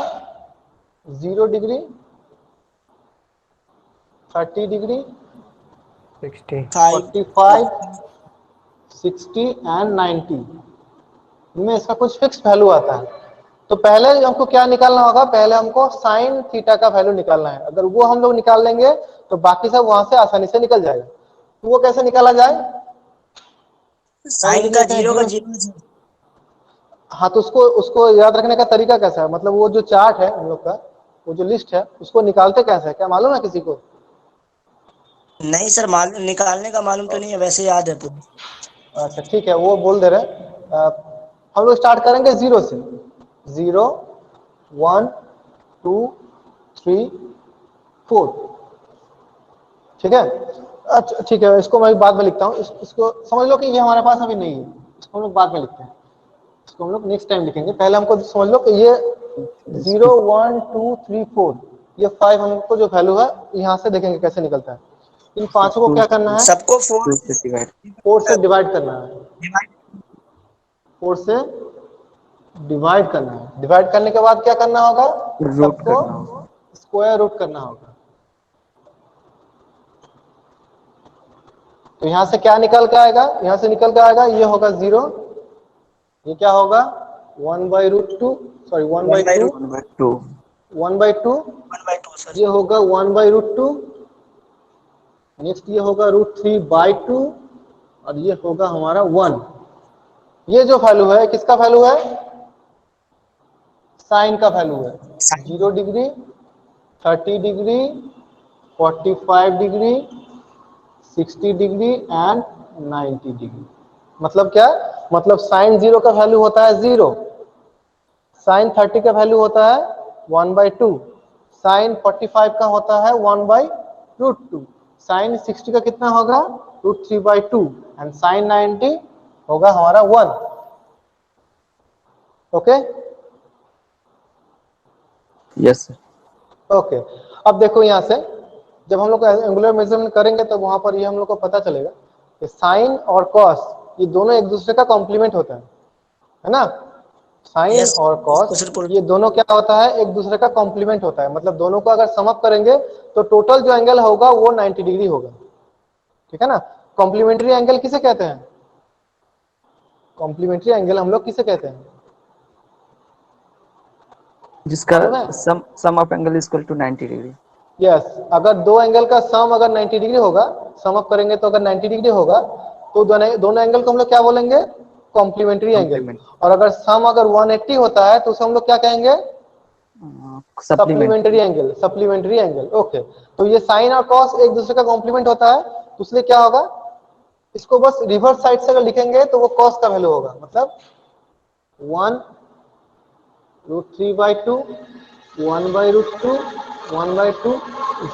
0 डिग्री, 30 डिग्री, 45, 60 एंड 90 में इसका कुछ फिक्स वैल्यू आता है। तो पहले हमको क्या निकालना होगा, पहले हमको साइन थीटा का वैल्यू निकालना है। अगर वो हम लोग निकाल लेंगे तो बाकी सब वहां से आसानी से निकल जाएगा। तो वो कैसे निकाला जाए? साइन का 0 का 0। हाँ, तो उसको उसको याद रखने का तरीका कैसा है, मतलब वो जो चार्ट है हम लोग का, वो जो लिस्ट है उसको निकालते कैसे है, क्या मालूम है किसी को? नहीं सर, मालूम निकालने का मालूम तो नहीं है, वैसे याद है पूरा। अच्छा ठीक है, वो बोल दे रहे हैं। हम लोग स्टार्ट करेंगे 0 से, 0, 1, 2, 3, 4, ठीक है। अच्छा ठीक है, इसको मैं बाद में लिखता हूँ, इसको समझ लो कि ये हमारे पास अभी नहीं है, इसको हम लोग बाद में लिखते हैं, इसको हम लोग नेक्स्ट टाइम लिखेंगे। पहले हमको समझ लो कि ये 0, 1, 2, 3, 4, ये 5 हमको जो वैल्यू है यहाँ से देखेंगे कैसे निकलता है। इन पांचों को क्या करना है, सबको 4 से डिवाइड 4 से डिवाइड करना है, 4 से डिवाइड करना है। डिवाइड करने के बाद क्या करना होगा, रूट सबको करना होगा। स्क्वायर रूट करना होगा। तो यहां से क्या निकल के आएगा, यहां से निकल के आएगा, ये होगा 0, ये क्या होगा 1/√2, सॉरी 1/2, 1/2 1/2, 1/2 सर। ये होगा 1/√2, नेक्स्ट ये होगा √3/2, और ये होगा हमारा 1। ये जो वैल्यू है किसका वैल्यू है, साइन का वैल्यू है। 0 degree, 30 degree, 45 degree, 60 degree and 90 degree. मतलब क्या, मतलब साइन 0 का वैल्यू होता है 0, साइन 30 का वैल्यू होता है 1/2, साइन 45 का होता है 1/√2, साइन 60 का कितना होगा √3/2, एंड साइन 90 होगा हमारा 1। Okay yes sir. ओके। अब देखो यहाँ से जब हम लोग एंगुलर मेजरमेंट करेंगे तो वहां पर ये हम लोग को पता चलेगा कि साइन और कॉस ये दोनों एक दूसरे का कॉम्प्लीमेंट होता है ना। साइन यस और कॉस ये दोनों क्या होता है, एक दूसरे का कॉम्प्लीमेंट होता है, मतलब दोनों को अगर सम अप करेंगे तो टोटल जो एंगल होगा वो 90 डिग्री होगा, ठीक है ना। कॉम्प्लीमेंट्री एंगल किसे कहते हैं, कॉम्प्लीमेंट्री एंगल हम लोग किसे कहते हैं, जिसका मालूम है? Sum of angle equal to 90 degree. Yes, अगर दो एंगल का सम अगर 90 डिग्री होगा, सम अप करेंगे तो अगर 90 डिग्री होगा तो दोनों एंगल को हम लोग क्या बोलेंगे, कॉम्प्लीमेंट्री एंगल। कॉम्प्लीमेंट और अगर सम अगर 180 होता है तो उसे हम लोग क्या कहेंगे, supplement. Supplementary angle, supplementary angle. Okay, तो ये साइन और कॉस एक दूसरे का कॉम्प्लीमेंट होता है, तो इसलिए क्या होगा, इसको बस रिवर्स साइड से अगर लिखेंगे तो वो कॉस का वैल्यू होगा, मतलब 1√3/2 1/√2 1/2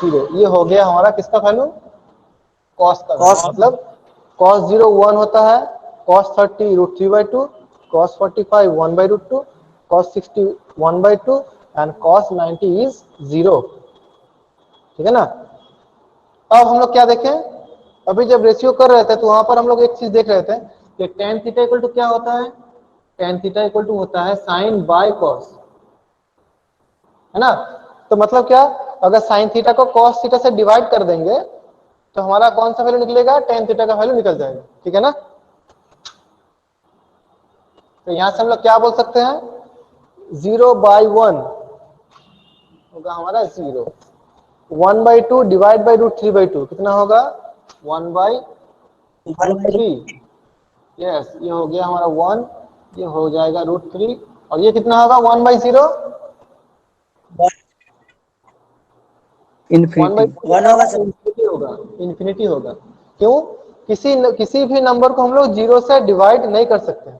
0। ये हो गया हमारा किसका वैल्यू, कॉस का वैल्यू। कॉस मतलब cos 0 1 होता है, cos 30 √3/2, cos 45 1/√2, cos 60 1/2 and cos 90 is 0। ठीक है ना। अब हम लोग क्या देखें, अभी जब रेशियो कर रहे थे तो वहां पर हम लोग एक चीज देख रहे थे कि tan थीटा इक्वल टू क्या होता है, tan थीटा इक्वल टू होता है साइन बाय कॉस, है ना। तो मतलब क्या, अगर साइन थीटा को cos थीटा से डिवाइड कर देंगे तो हमारा कौन सा वैल्यू निकलेगा, tan थीटा का वैल्यू निकल जाएगा। ठीक है ना। तो यहां से हम लोग क्या बोल सकते हैं, 0/1 होगा हमारा 0, 1/2 डिवाइड बाई √3/2 कितना होगा, 1/√3। यस, ये हो गया हमारा 1, ये हो जाएगा √3 और ये कितना होगा 1/0, इन्फिनिटी। 1 होगा सर। इन्फिनिटी होगा, इन्फिनिटी होगा। क्यों, किसी भी नंबर को हम लोग जीरो से डिवाइड नहीं कर सकते,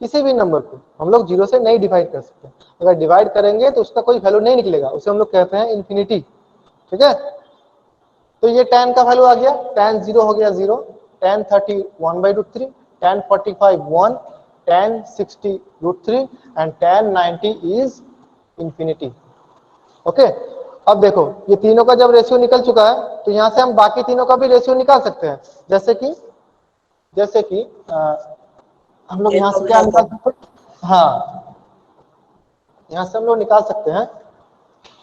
किसी भी नंबर को हम लोग जीरो से नहीं डिवाइड कर सकते। अगर डिवाइड करेंगे तो उसका कोई वैल्यू नहीं निकलेगा, उसे हम लोग कहते हैं इन्फिनिटी। ठीक है। तो ये tan का वैल्यू आ गया, tan 0 हो गया 0, tan 30 1/√3, tan 45 1, tan 60 √3 and tan 90 is infinity. Okay. अब देखो ये तीनों का जब रेशियो निकल चुका है तो यहां से हम बाकी तीनों का भी रेशियो निकाल सकते हैं। जैसे कि हम लोग ये यहां तो से भी क्या आता निकाल है। सकते हैं, हाँ यहां से हम लोग निकाल सकते हैं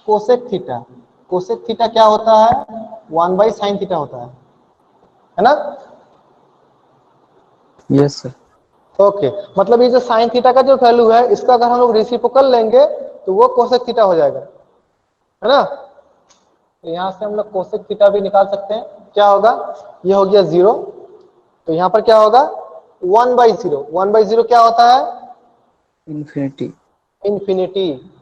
कोसेक थीटा। कोसेक थीटा क्या होता है, 1/sin थीटा होता है ना। Yes sir. ओके, मतलब ये जो साइन थीटा का जो वैल्यू है इसका अगर हम लोग रेसिप्रोकल लेंगे तो वो कोसेक थीटा हो जाएगा, है ना। तो यहाँ से हम लोग कोसेक थीटा भी निकाल सकते हैं। क्या होगा, ये हो गया 0, तो यहाँ पर क्या होगा 1/0। 1/0 क्या होता है, इन्फिनिटी। इंफिनिटी।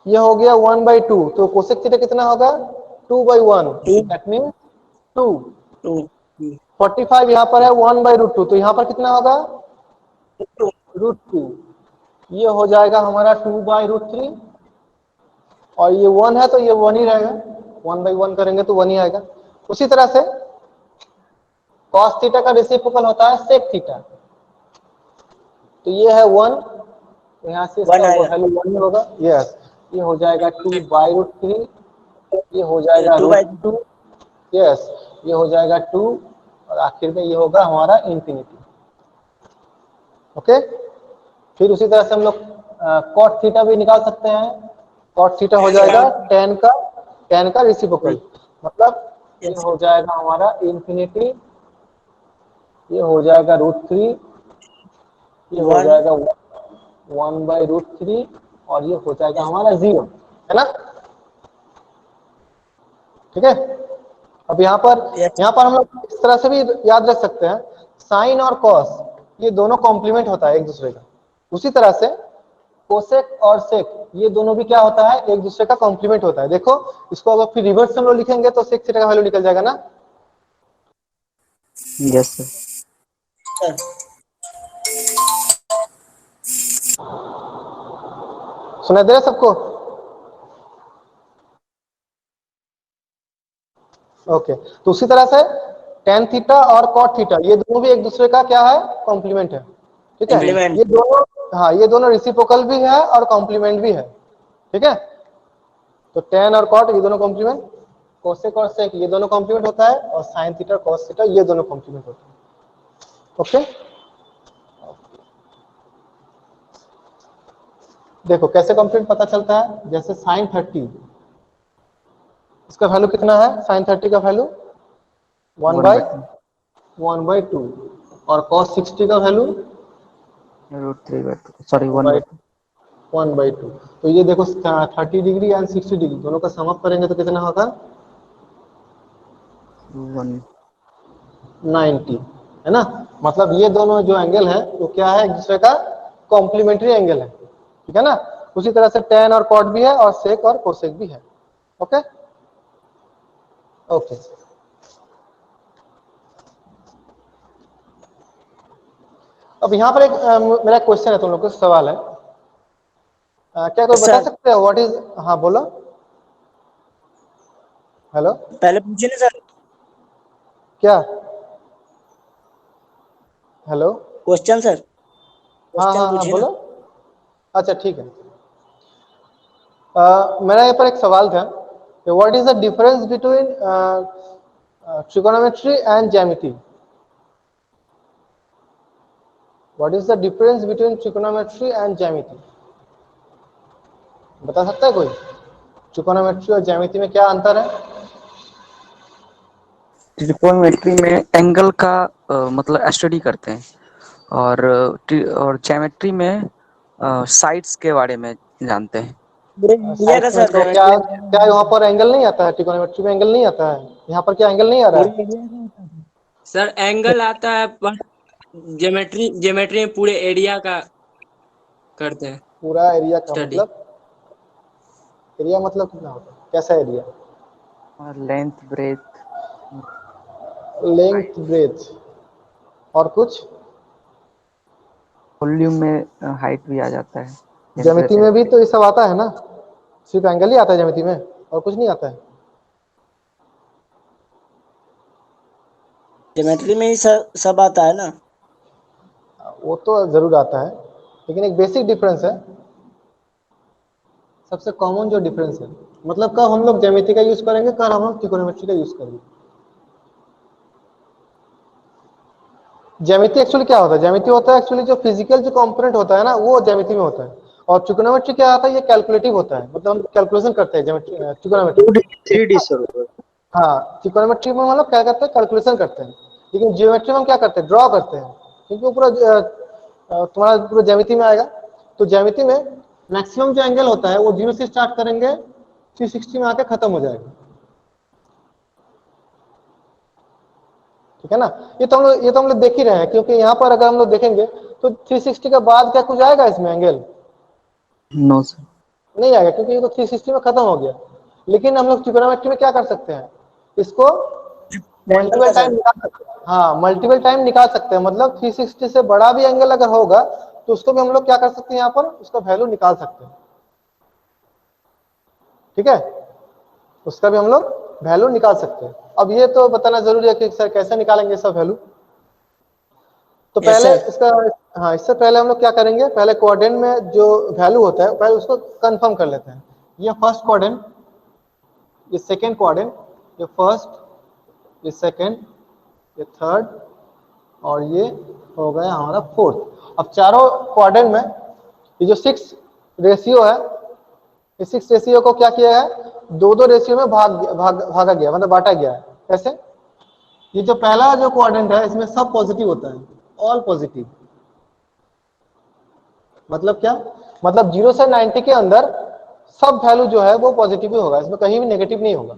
ये हो गया 1/2, तो कोसेक थीटा कितना होगा 2/1, 2 दैट मीन 2। 2 45 यहाँ पर है 1/√2, तो यहाँ पर कितना होगा √2। ये हो जाएगा हमारा 2/√3 और ये 1 है तो ये 1 ही रहेगा, 1/1 करेंगे तो 1 ही आएगा। उसी तरह से cos थीटा का रेसिप्रोकल होता है sec थीटा, तो ये है 1, तो यहाँ से 1 इसका आएगा। वैल्यू 1 ही होगा। यस, ये हो जाएगा 2/√3, ये हो जाएगा 2/2 √2, यस, ये हो जाएगा 2 और आखिर में ये होगा हमारा इंफिनिटी। ओके। फिर उसी तरह से हम लोग cot थीटा भी निकाल सकते हैं। cot थीटा हो जाएगा tan का रेसिप्रोकल, मतलब ये यस हो जाएगा हमारा इंफिनिटी, ये हो जाएगा √3, ये हो 1 जाएगा 1/√3 और ये हो जाएगा हमारा 0, है ना। ठीक है। अब यस यहाँ पर हम लोग इस तरह से भी याद रख सकते हैं, साइन और कॉस ये दोनों कॉम्प्लीमेंट होता है एक दूसरे का। उसी तरह से कोसेक और सेक ये दोनों भी क्या होता है, एक दूसरे का कॉम्प्लीमेंट होता है। देखो इसको अगर फिर रिवर्स हम लोग लिखेंगे तो सेक थीटा का वैल्यू निकल जाएगा ना। Yes sir. सर। सुना दे रहा सबको, ओके। तो उसी तरह से tan थीटा और cot थीटा ये दोनों भी एक दूसरे का क्या है, कॉम्प्लीमेंट है। ठीक है, इंप्लीमेंट ये दोनों, हाँ ये दोनों रेसिप्रोकल भी है और कॉम्प्लीमेंट भी है। ठीक है। तो tan और cot ये दोनों कॉम्प्लीमेंट, कोसेक और सेक ये दोनों कॉम्प्लीमेंट होता है और साइन थीटा और cos थीटा ये दोनों कॉम्प्लीमेंट होता है। ओके। देखो कैसे कॉम्प्लीमेंट पता चलता है, जैसे साइन 30 इसका वैल्यू कितना है, साइन 30 का वैल्यू 1/2 1/2 और cos 60 का वैल्यू √3/2 सॉरी 1/2 1/2। तो ये देखो 30 डिग्री एंड 60 डिग्री दोनों का सम अप करेंगे तो कितना होगा 1। 90, है ना। मतलब ये दोनों जो एंगल है वो क्या है, एक दूसरे का कॉम्प्लीमेंट्री एंगल है। ठीक है ना। उसी तरह से tan और cot भी है और sec और cosec भी है। Okay okay. अब यहाँ पर एक मेरा क्वेश्चन है, तुम लोग को सवाल है क्या कोई बता सर सकते हैं व्हाट इज, हाँ बोलो। हेलो, पहले पूछिए ना सर, क्या? हेलो, क्वेश्चन सर, हाँ क्वेश्चन हाँ हाँ पूछिए बोलो। ना। अच्छा ठीक है। मेरा यहाँ पर एक सवाल था कि what is the difference between trigonometry and ज्यामिति? What is the difference between trigonometry and ज्यामिति? बता सकता है कोई? ट्रिगोनोमेट्री और ज्यामिति में क्या अंतर है? ट्रिगोनोमेट्री में एंगल का मतलब स्टडी करते हैं, और ज्योमेट्री में साइड्स के बारे में जानते हैं। पूरे इंडिया का साइड्स में सर तो क्या, ज्योमेट्री क्या यहाँ पर एंगल नहीं आता है? ट्रिगोनोमेट्री में एंगल नहीं आता है, यहाँ पर क्या एंगल नहीं आ रहा पूरे है? इंडिया का होता है। सर एंगल आता है पर ज्योमेट्री ज्योमेट्री में पूरे एरिया का करते हैं पूरा एरिया का स्टडी। मतलब, एरिया मतलब कितना होता है, कैसा एरिया? और लेंथ ब्रेथ लेंथ ब्रेथ और कुछ? वॉल्यूम में हाइट भी आ जाता है, ज्यामिति टेम्परेचर। में भी तो ये सब आता है ना, सिर्फ एंगल ही आता है ज्यामिति में और कुछ नहीं आता है? ज्योमेट्री में ही सब आता है ना। वो तो जरूर आता है, लेकिन एक बेसिक डिफरेंस है, सबसे कॉमन जो डिफरेंस है, मतलब कब हम लोग ज्यामिति का यूज करेंगे, कब हम लोग ट्रिगोनोमेट्री का यूज करेंगे। ज्यामिति एक्चुअली क्या होता है? ज्यामिति होता है एक्चुअली जो फिजिकल जो कंपोनेंट होता है ना, वो ज्यामिति में होता है। और ट्रिगोनोमेट्री क्या आता है? ये कैलकुलेटिव होता है, मतलब हम कैलकुलेशन करते हैं ट्रिगोनोमेट्री। 3D sir. हाँ, ट्रिगोनोमेट्री में मतलब क्या करते हैं? कैलकुलेशन करते हैं। लेकिन जियोमेट्री में हम क्या करते हैं? ड्रॉ करते हैं, क्योंकि वो पूरा तुम्हारा पूरा ज्यामिति में आएगा। तो ज्यामिति में मैक्सिमम जो एंगल होता है वो 0 से स्टार्ट करेंगे, 360 में आके खत्म हो जाएगा। ठीक है ना? ये तो हम लोग देख ही रहे हैं, क्योंकि यहाँ पर अगर हम लोग देखेंगे तो 360 के बाद क्या कुछ आएगा इसमें एंगल? No sir. नहीं आएगा, क्योंकि ये तो 360 में खत्म हो गया। लेकिन हम लोग ट्रिगोनोमेट्री में क्या कर सकते हैं? इसको एंगल मल्टीपल का टाइम सर। निकाल सकते हैं। हाँ, मल्टीपल टाइम निकाल सकते हैं, मतलब 360 से बड़ा भी एंगल अगर होगा तो उसको भी हम लोग क्या कर सकते हैं? यहाँ पर उसका वैल्यू निकाल सकते हैं। ठीक है, उसका भी हम लोग वैल्यू निकाल सकते हैं। अब ये तो बताना जरूरी है कि सर कैसे निकालेंगे सब वैल्यू। तो यस पहले सर। इसका, हाँ इससे पहले हम लोग क्या करेंगे, पहले क्वाड्रेंट में जो वैल्यू होता है पहले उसको कंफर्म कर लेते हैं। ये फर्स्ट क्वाड्रेंट, ये सेकेंड क्वाड्रेंट, ये फर्स्ट, ये सेकेंड, ये थर्ड, और ये हो गया हमारा फोर्थ। अब चारों क्वाड्रेंट में ये जो 6 रेशियो है, इस 6 रेशियो को क्या किया है? 2-2 रेशियो में भागा गया, मतलब बांटा गया है। कैसे? ये जो पहला जो क्वाड्रेंट है इसमें सब पॉजिटिव होता है, ऑल पॉजिटिव। मतलब क्या? मतलब 0 से 90 के अंदर सब वैल्यू जो है वो पॉजिटिव ही होगा, इसमें कहीं भी नेगेटिव नहीं होगा।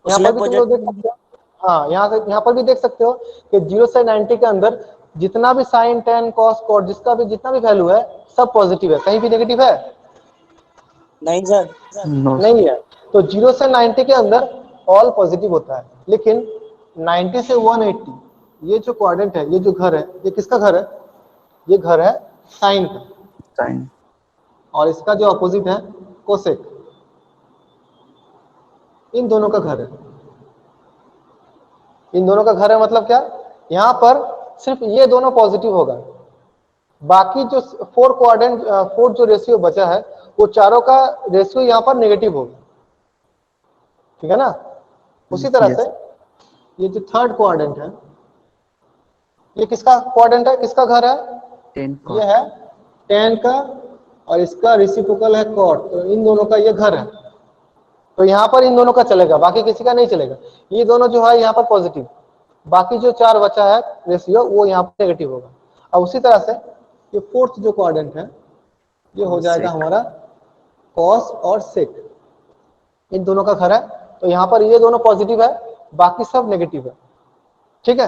यहाँ पर उसमें भी तुम लोग देख सकते हो, हाँ यहाँ पर भी देख सकते हो कि 0 से 90 के अंदर जितना भी साइन, टेन, कॉस, कॉट, जिसका भी जितना भी वैल्यू है सब पॉजिटिव है, कहीं भी नेगेटिव है? नहीं सर। No sir. नहीं है। तो 0 से 90 के अंदर ऑल पॉजिटिव होता है, लेकिन 90 से 180 ये जो क्वाड्रेंट है, ये जो घर है, ये किसका घर है? ये घर है साइन का, साइन। और इसका जो अपोजिट है कोसेक। इन दोनों का घर है, इन दोनों का घर है। मतलब क्या? यहाँ पर सिर्फ ये दोनों पॉजिटिव होगा, बाकी जो 4 क्वाड्रेंट 4 जो रेशियो बचा है वो चारों का रेशियो यहाँ पर नेगेटिव होगा। ठीक है ना? उसी तरह से यस। ये जो थर्ड क्वाड्रेंट है, ये किसका क्वाड्रेंट है, किसका घर है? 10 ये है 10 का, और इसका रेसिप्रोकल है कॉट, तो इन दोनों का ये घर है। तो यहाँ पर इन दोनों का चलेगा, बाकी किसी का नहीं चलेगा। ये दोनों जो है यहाँ पर पॉजिटिव, बाकी जो 4 बचा है रेशियो वो यहाँ पर नेगेटिव होगा। अब उसी तरह से ये फोर्थ जो क्वाड्रेंट है ये हो जाएगा हमारा कॉस और सेक, इन दोनों का घर है। तो यहाँ पर ये दोनों पॉजिटिव है, बाकी सब नेगेटिव है। ठीक है?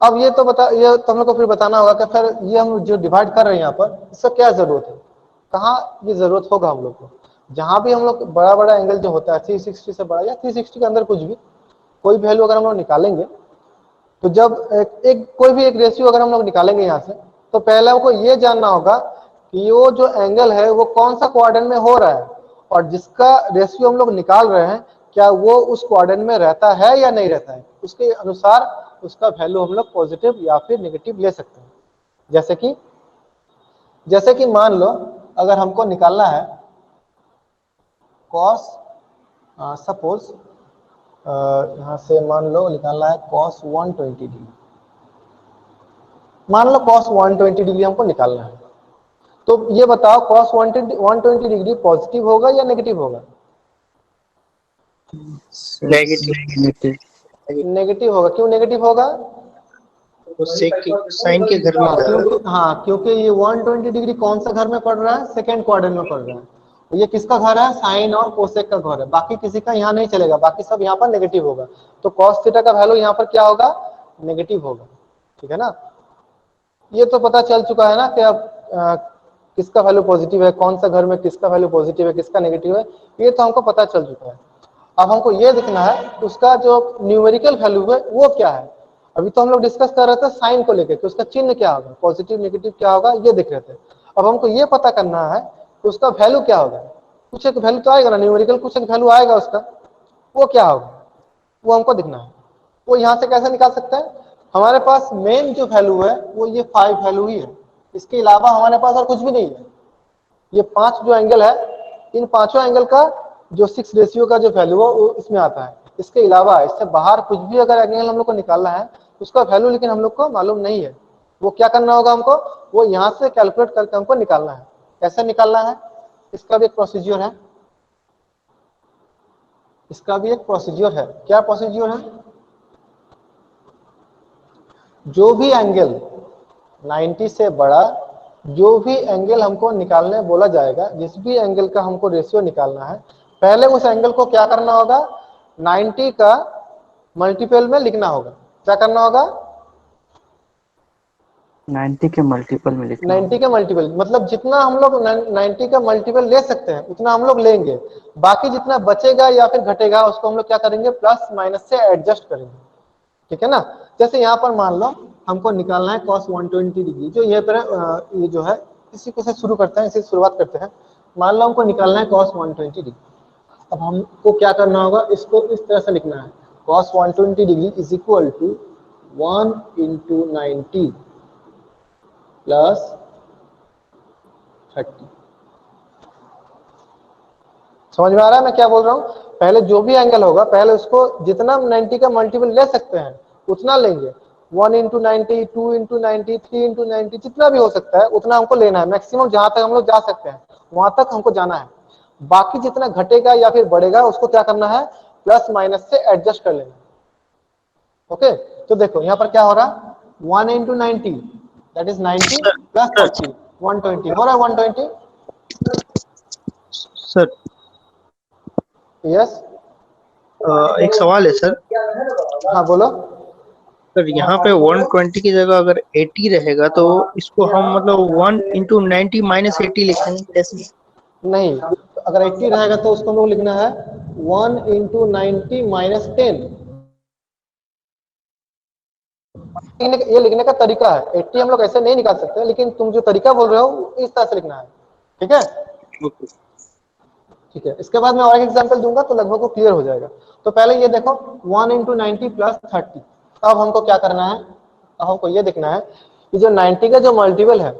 अब ये तो ये तो हम लोग को फिर बताना होगा कि फिर ये हम जो डिवाइड कर रहे हैं यहाँ पर, इसका क्या जरूरत है, कहाँ ये जरूरत होगा हम लोग को। जहां भी हम लोग बड़ा बड़ा एंगल जो होता है 360 से बड़ा या 360 के अंदर कुछ भी कोई वैल्यू अगर हम लोग निकालेंगे, तो जब कोई भी एक रेशियो अगर हम लोग निकालेंगे यहाँ से, तो पहले हमको ये जानना होगा कि वो जो एंगल है वो कौन सा क्वाड्रेंट में हो रहा है, और जिसका रेशियो हम लोग निकाल रहे हैं क्या वो उस क्वाड्रेंट में रहता है या नहीं रहता है, उसके अनुसार उसका वैल्यू हम लोग पॉजिटिव या फिर नेगेटिव ले सकते हैं। जैसे कि मान लो अगर हमको निकालना है कॉस, सपोज यहां से मान लो निकालना है कॉस 120 डिग्री, मान लो कॉस 120 डिग्री हमको निकालना है, तो ये बताओ कॉस 120 डिग्री पॉजिटिव होगा या नेगेटिव होगा? नेगेटिव। नेगेटिव होगा। क्यों नेगेटिव होगा? तो साइन के घर में जा रहा है। क्योंकि ये 120 डिग्री कौन सा घर में पड़ रहा है? सेकेंड क्वाड्रेंट में पड़ रहा है। ये किसका घर है? साइन और कोसेक का घर है, बाकी किसी का यहाँ नहीं चलेगा, बाकी सब यहाँ पर नेगेटिव होगा। तो कॉस थीटा का वैल्यू यहाँ पर क्या होगा? नेगेटिव होगा। ठीक है ना, ये तो पता चल चुका है ना कि अब किसका वैल्यू पॉजिटिव है, कौन सा घर में किसका वैल्यू पॉजिटिव है, किसका नेगेटिव है, ये तो हमको पता चल चुका है। अब हमको ये देखना है उसका जो न्यूमेरिकल वैल्यू है वो क्या है। अभी तो हम लोग डिस्कस कर रहे थे साइन को लेकर कि उसका चिन्ह क्या होगा, पॉजिटिव नेगेटिव क्या होगा, ये देख रहे थे। अब हमको ये पता करना है कि उसका वैल्यू क्या होगा। कुछ एक वैल्यू तो आएगा ना, न्यूमेरिकल कुछ एक वैल्यू आएगा उसका, वो क्या होगा वो हमको दिखना है। वो यहाँ से कैसे निकाल सकते हैं? हमारे पास मेन जो वैल्यू है वो ये 5 वैल्यू ही है, इसके अलावा हमारे पास और कुछ भी नहीं है। ये 5 जो एंगल है, इन पांचों एंगल का जो 6 रेशियो का जो वैल्यू है वो इसमें आता है। इसके अलावा इससे बाहर कुछ भी अगर एंगल हम लोग को निकालना है उसका वैल्यू लेकिन हम लोग को मालूम नहीं है। वो क्या करना होगा हमको? वो यहाँ से कैलकुलेट करके हमको निकालना है। कैसे निकालना है? इसका भी एक प्रोसीजर है, इसका भी एक प्रोसीजर है। क्या प्रोसीजर है? जो भी एंगल 90 से बड़ा, जो भी एंगल हमको निकालने बोला जाएगा, जिस भी एंगल का हमको रेशियो निकालना है, पहले उस एंगल को क्या करना होगा? 90 का मल्टीपल में लिखना होगा। क्या करना होगा? 90 के मल्टीपल में लिखना 90 के मल्टीपल, मतलब जितना हम लोग 90 का मल्टीपल ले सकते हैं उतना हम लोग लेंगे। बाकी जितना बचेगा या फिर घटेगा उसको हम लोग क्या करेंगे? प्लस माइनस से एडजस्ट करेंगे। ठीक है ना। जैसे यहाँ पर मान लो हमको निकालना है cos 120 डिग्री, जो ये जो है इसी को से शुरू करते हैं, इसी से शुरुआत करते हैं। मान लो हमको निकालना है cos 120 डिग्री। अब हमको क्या करना होगा? इसको इस तरह से लिखना है, cos 120 degree is equal to 1 × 90 plus 30। समझ में आ रहा है मैं क्या बोल रहा हूँ? पहले जो भी एंगल होगा पहले उसको जितना 90 का मल्टीपल ले सकते हैं उतना लेंगे। 1 × 90, 2 × 90, 3 × 90, जितना भी हो सकता है उतना हमको लेना है। मैक्सिमम जहां तक हम लोग जा सकते हैं वहां तक हमको जाना है। बाकी जितना घटेगा या फिर बढ़ेगा उसको क्या करना है? प्लस माइनस से एडजस्ट कर लेना। ओके, तो देखो यहाँ पर क्या हो रहा है? 1 × 90 दैट इज 90 प्लस 30, 120 हो रहा है। 120। सर यस, एक सवाल है सर। हाँ बोलो। सर यहाँ पे 120 की जगह अगर 80 रहेगा तो इसको हम मतलब 1 × 90 - 80 लिखेंगे कैसे? नहीं, अगर 80 रहेगा तो उसको हम लोग लिखना है 1 × 90 - 10। ये लिखने का तरीका है। 80 हम लोग ऐसे नहीं निकाल सकते, लेकिन तुम जो तरीका बोल रहे हो इस तरह से लिखना है। ठीक है, ठीक है। इसके बाद मैं और एक एग्जांपल दूंगा तो लगभग वो क्लियर हो जाएगा। तो पहले ये देखो 1 × 90 प्लस 30। अब हमको क्या करना है? अब हमको ये देखना है कि जो 90 का जो मल्टीपल है,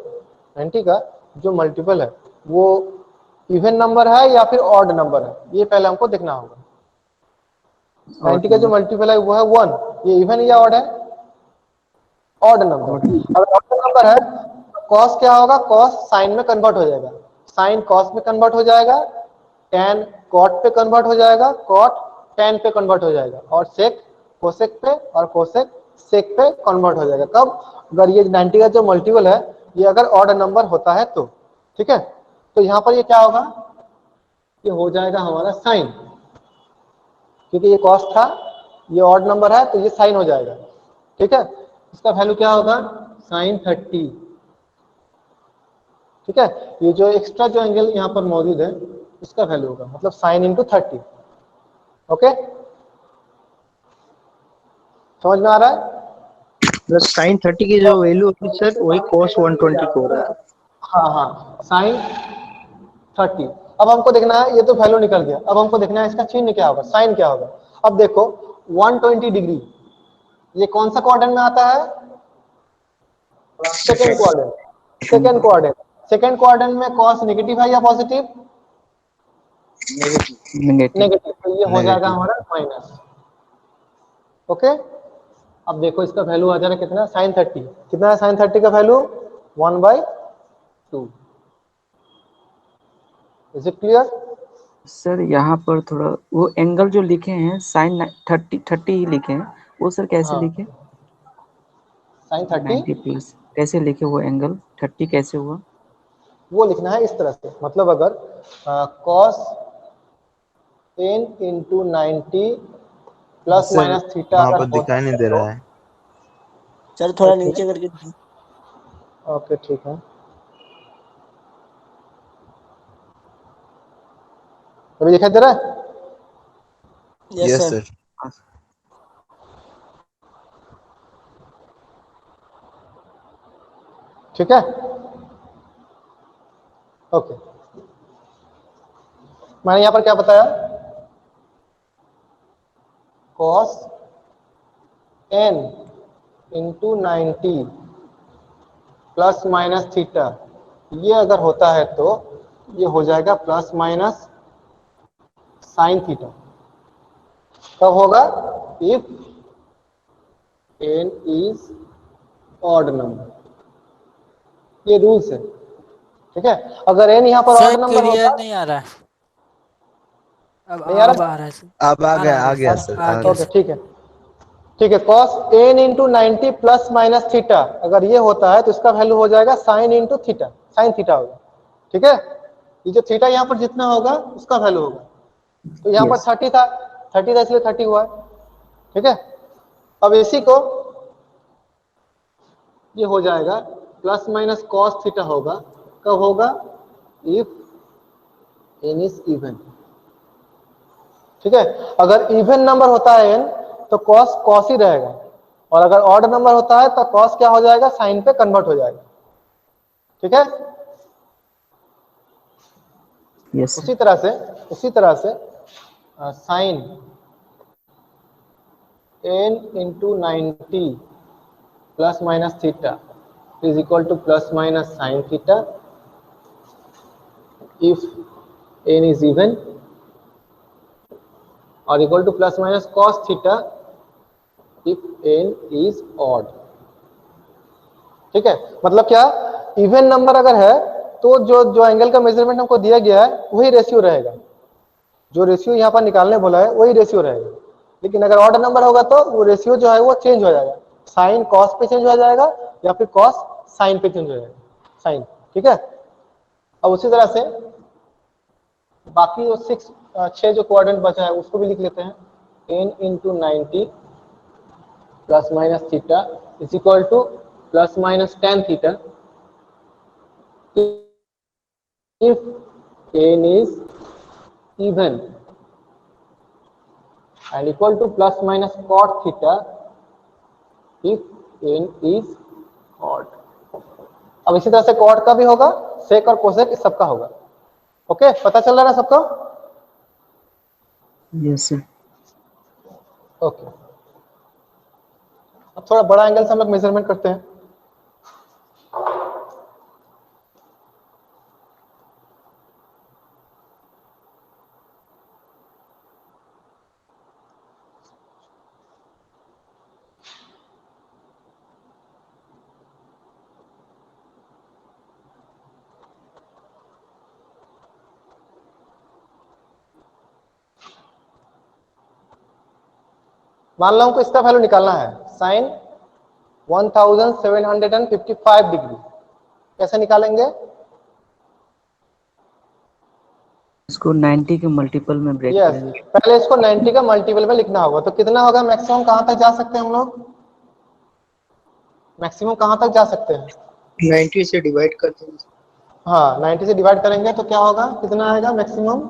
90 का जो मल्टीपल है वो इवन नंबर है या फिर ऑड नंबर है, ये पहले हमको देखना होगा। 90 का जो मल्टीपल है वो है 1, ये इवन या ऑड है? Odd number. अगर ऑड नंबर है कॉस क्या होगा? कॉस साइन में कन्वर्ट हो जाएगा, साइन कॉस में कन्वर्ट हो जाएगा, tan कॉट पे कन्वर्ट हो जाएगा, कॉट tan पे कन्वर्ट हो जाएगा, और सेक कोसेक पे, और कोसेक सेक पे कन्वर्ट हो जाएगा। कब? अगर ये 90 का जो मल्टीपल है ये अगर ऑड नंबर होता है तो। ठीक है, तो यहाँ पर ये क्या होगा? ये हो जाएगा हमारा साइन, क्योंकि ये कॉस था, ये ऑड नंबर है तो ये साइन हो जाएगा। ठीक है, इसका वैल्यू क्या होगा? साइन 30। ठीक है, ये जो एक्स्ट्रा जो एंगल यहाँ पर मौजूद है उसका वैल्यू होगा, मतलब साइन × 30। ओके, समझ में आ रहा है? साइन 30 की जो वैल्यू होगी सर वही cos 120 को हो रहा है। हाँ हाँ, साइन 30। अब हमको देखना है, ये तो वैल्यू निकल गया, अब हमको देखना है इसका चिन्ह क्या होगा, साइन क्या होगा। अब देखो 120 डिग्री, ये कौन सा क्वाड्रेंट में आता है? Second quadrant. Second quadrant, second quadrant में कॉस नेगेटिव है या पॉजिटिव? नेगेटिव। नेगेटिव, तो ये हो जाएगा नेगेटिव। हमारा माइनस। ओके, अब देखो इसका वैल्यू आ जाएगा कितना, साइन 30। कितना है साइन 30 का value? 1/2। Is it clear? Sir यहाँ पर थोड़ा वो एंगल जो लिखे हैं साइन 30 ही लिखे हैं, वो सर कैसे हाँ, लिखे? साइन 30 90 प्लस कैसे लिखे वो एंगल 30 कैसे हुआ? वो लिखना है इस तरह से, मतलब अगर cos n into 90 plus sir minus theta वहां अगर पर होता दिखाई नहीं है दे तो। रहा है। सर थोड़ा ओके, नीचे करके ओके ठीक है, अभी दिखाई दे रहा है? Yes yes sir. सर। ठीक है, ओके। मैंने यहां पर क्या बताया? Cos n into 90 plus minus theta, ये अगर होता है तो ये हो जाएगा प्लस माइनस साइन थीटा। कब होगा? If n is odd number, ये रूल्स है। ठीक है, अगर n यहाँ पर सर ऑड नंबर होता, क्लियर नहीं आ रहा है। नहीं आ अब रहा आ रहा है सर। अब आ आ गया रहा सर, है, आ आ गया गया। Okay sir. ठीक है, ठीक है। Cos n into 90 plus minus theta, अगर ये होता है तो इसका वैल्यू हो जाएगा sine into theta, sine theta होगा। ठीक है, ये जो थीटा यहाँ पर जितना होगा उसका वैल्यू होगा। तो यहाँ पर यस। 30 था, 30 था इसलिए 30 हुआ है। ठीक है, अब इसी को ये हो जाएगा प्लस माइनस कॉस थीटा होगा। कब होगा? If n is even. ठीक है, अगर इवन नंबर होता है n तो कॉस कॉस ही रहेगा, और अगर ऑड नंबर होता है तो कॉस क्या हो जाएगा? साइन पे कन्वर्ट हो जाएगा। ठीक है, यस सर। उसी तरह से, उसी तरह से sine n into 90 plus minus theta is equal to plus minus sine theta if n is even, और equal to plus minus cos theta if n is odd. ठीक है, मतलब क्या? इवन नंबर अगर है तो जो जो एंगल का मेजरमेंट हमको दिया गया है वही रेशियो रहेगा, जो रेशियो यहाँ पर निकालने बोला है वही रेशियो रहेगा। लेकिन अगर ऑड नंबर होगा तो वो रेशियो जो है वो चेंज हो जाएगा, साइन कॉस पे चेंज हो जाएगा या फिर कॉस साइन पे चेंज हो जाएगा, साइन। ठीक है, अब उसी तरह से बाकी वो 6 जो क्वाड्रेंट बचा है उसको भी लिख लेते हैं। n into 90 plus minus theta is equal to plus minus tan theta if n is even and equal to plus minus cot theta if n is odd। अब इसी तरह से कॉट का भी होगा, सेक और कोसेक इस सबका होगा। ओके, पता चल रहा है ना सबको? Yes sir. ओके, अब थोड़ा बड़ा एंगल से हम लोग मेजरमेंट करते हैं। मान लो हमको इसका वैल्यू निकालना है, साइन 1755 डिग्री। कैसे निकालेंगे? इसको 90 के मल्टीपल में ब्रेक यस, करेंगे। पहले इसको 90 का मल्टीपल में लिखना होगा। तो कितना होगा मैक्सिमम, कहां तक जा सकते हैं हम लोग? मैक्सिमम कहां तक जा सकते हैं? 90 से डिवाइड करते हैं। हाँ, 90 से डिवाइड करेंगे तो क्या होगा, कितना आएगा मैक्सिमम?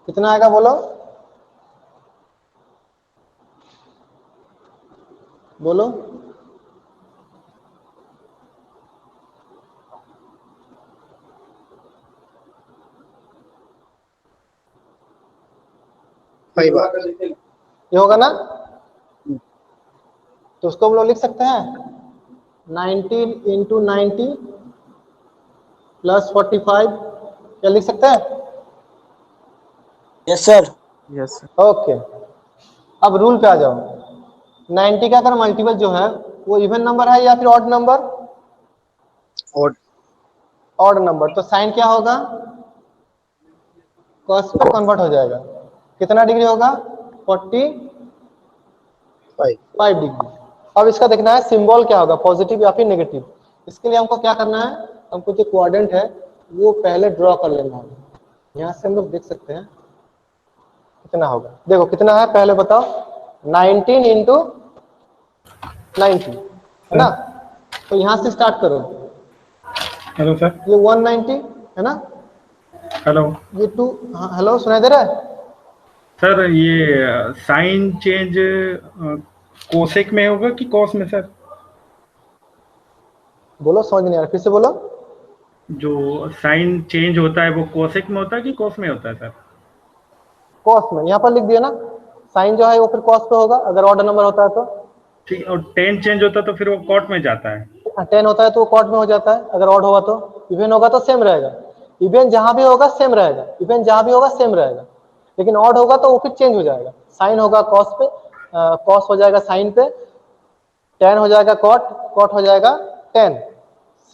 कितना आएगा बोलो, बोलो। 45 आ रहा है। ये होगा ना, तो उसको हम लोग लिख सकते हैं 19 इंटू 90 प्लस 45, क्या लिख सकते हैं? Yes sir. Yes sir. Okay, अब रूल पे आ जाओ। 90 का अगर मल्टीपल जो है वो इवन नंबर है या फिर ऑड नंबर? और ऑड नंबर, तो साइन क्या होगा? कॉस पे कन्वर्ट हो जाएगा। कितना डिग्री होगा? 45 डिग्री। अब इसका देखना है सिंबल क्या होगा, पॉजिटिव या फिर नेगेटिव। इसके लिए हमको क्या करना है, हमको जो क्वाड्रेंट है वो पहले ड्रॉ कर लेना होगा। यहाँ से हम लोग देख सकते हैं कितना होगा। देखो कितना है पहले बताओ, 19 इंटू 90 है ना, तो यहाँ से स्टार्ट करो। Hello sir. ये 190 है ना, हेलो ये 2, हाँ हेलो सुनाई दे रहा है? सर, ये साइन चेंज कोसेक में होगा कि कॉस में सर? बोलो, समझ नहीं आ रहा, फिर से बोलो। जो साइन चेंज होता है वो कोसेक में होता है कि कॉस में होता है सर? कॉस में, यहाँ पर लिख दिया ना, साइन जो है वो फिर कॉस पे होगा अगर ऑड नंबर होता है तो। ठीक, और टेन चेंज होता है तो फिर वो कॉट में जाता है। 10 होता है तो वो कॉट में हो जाता है अगर ऑड होगा तो। इवन होगा तो सेम रहेगा, इवन जहां भी होगा सेम रहेगा, इवन जहां भी होगा सेम रहेगा, लेकिन ऑड होगा तो वो फिर चेंज हो जाएगा। साइन होगा कॉस पे, कॉस हो जाएगा साइन पे, टेन हो जाएगा कॉट, कॉट हो जाएगा टेन,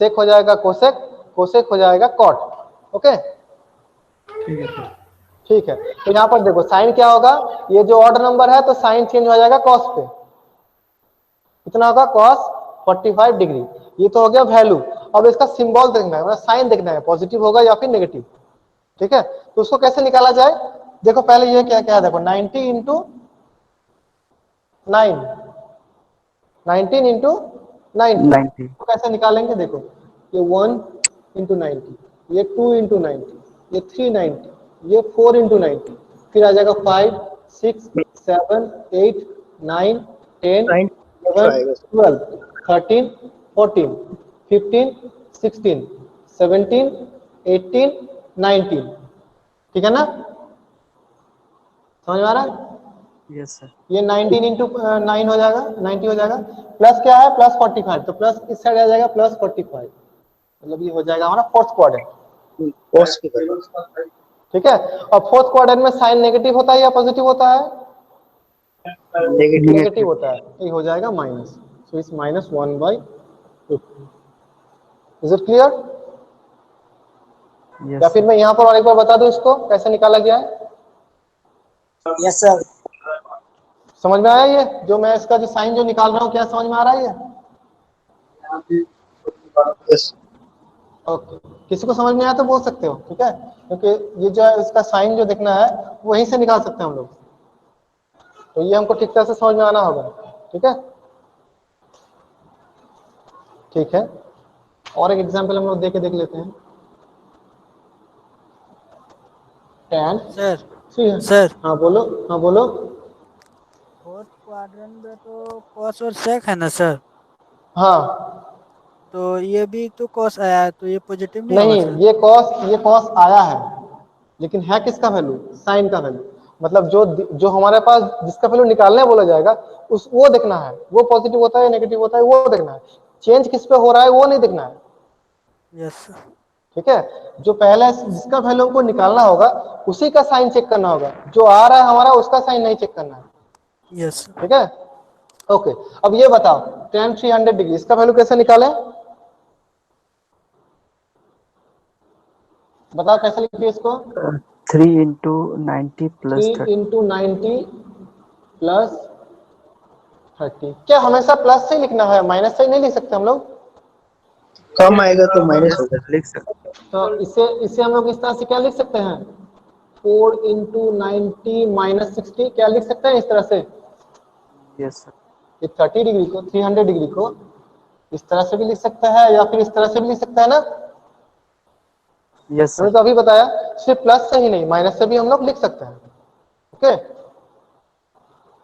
सेक हो जाएगा कोसेक, कोसेक हो जाएगा कॉट। ओके ठीक है सर। ठीक है, तो यहाँ पर देखो साइन क्या होगा, ये जो ऑड नंबर है तो साइन चेंज हो जाएगा कॉस पे। कितना होगा? Cos 45 degree. ये तो हो गया वैल्यू। अब इसका सिंबल देखना है, मतलब साइन देखना है, पॉजिटिव होगा या फिर नेगेटिव। ठीक है, तो उसको कैसे निकाला जाए? देखो पहले ये क्या क्या है, देखो 90 इंटू 9, 19 इंटू 90 90। तो कैसे निकालेंगे? देखो ये 1 इंटू 90, ये 2 इंटू 90, ये 390, ये 4 इंटू 90, फिर आ जाएगा 5 6 7 8 9 10 11 12 13 14 15 16 17 18 19। ठीक है ना, समझ में आ रहा है? Yes sir. ये 19 इंटू 9 हो जाएगा, 90 हो जाएगा, प्लस क्या है? प्लस 45, तो प्लस इस साइड आ जाएगा प्लस 45, मतलब ये हो जाएगा हमारा फोर्थ क्वाड्रेंट। कॉस की तरह। ठीक है, और फोर्थ क्वाड्रेंट में साइन नेगेटिव होता है या पॉजिटिव होता है? नेगेटिव होता है, ये हो जाएगा माइनस, सो इस माइनस 1/2। Is it clear? या यस फिर मैं यहाँ पर और एक बार बता दूं इसको कैसे निकाला गया है? Yes sir. समझ में आया? ये जो मैं इसका जो साइन जो निकाल रहा हूँ, क्या समझ में आ रहा है ये? यस। ओके, किसी को समझ में आया तो बोल सकते हो, ठीक है, क्योंकि ये जो है इसका साइन जो देखना है वहीं से निकाल सकते हैं हम लोग, तो ये हमको ठीक तरह से समझ में आना होगा। ठीक है ठीक है, और एक एग्जांपल हम लोग देख लेते हैं। 10 सर 3, सर हाँ बोलो, हाँ बोलो। फोर्थ क्वाड्रेंट में तो कॉस और सेक है ना सर, हाँ तो ये भी तो कॉस आया है, तो ये पॉजिटिव नहीं होगा नहीं, सर? ये कॉस आया है, लेकिन है किसका वैल्यू? साइन का वैल्यू। मतलब जो हमारे पास जिसका वैल्यू निकालने बोला जाएगा उस वो देखना है, वो पॉजिटिव होता है नेगेटिव होता है वो देखना है, चेंज किस पे हो रहा है वो नहीं देखना है। Yes sir. ठीक है, जो पहले जिसका वैल्यू हमको निकालना होगा उसी का साइन चेक करना होगा, जो आ रहा है हमारा उसका साइन नहीं चेक करना है। Yes sir. ठीक है ओके, अब ये बताओ tan 300 डिग्री इसका वैल्यू कैसे निकालें? बताओ कैसे लिखिए इसको? 3 इंटू 90 प्लस 3 इंटू 90 प्लस 30। क्या हमेशा प्लस से लिखना है, माइनस से नहीं लिख सकते हम लोग? कम आएगा तो माइनस होगा। लिख सकते। तो इसे हम लोग इस तरह से क्या लिख सकते हैं? 4 इंटू 90 माइनस 60, क्या लिख सकते हैं इस तरह से? Yes sir. ये 30 डिग्री को 300 डिग्री को इस तरह से भी लिख सकता है या फिर इस तरह से भी लिख सकता है ना? यस मैंने सर। तो अभी बताया, सिर्फ प्लस से ही नहीं माइनस से भी हम लोग लिख सकते हैं। ओके,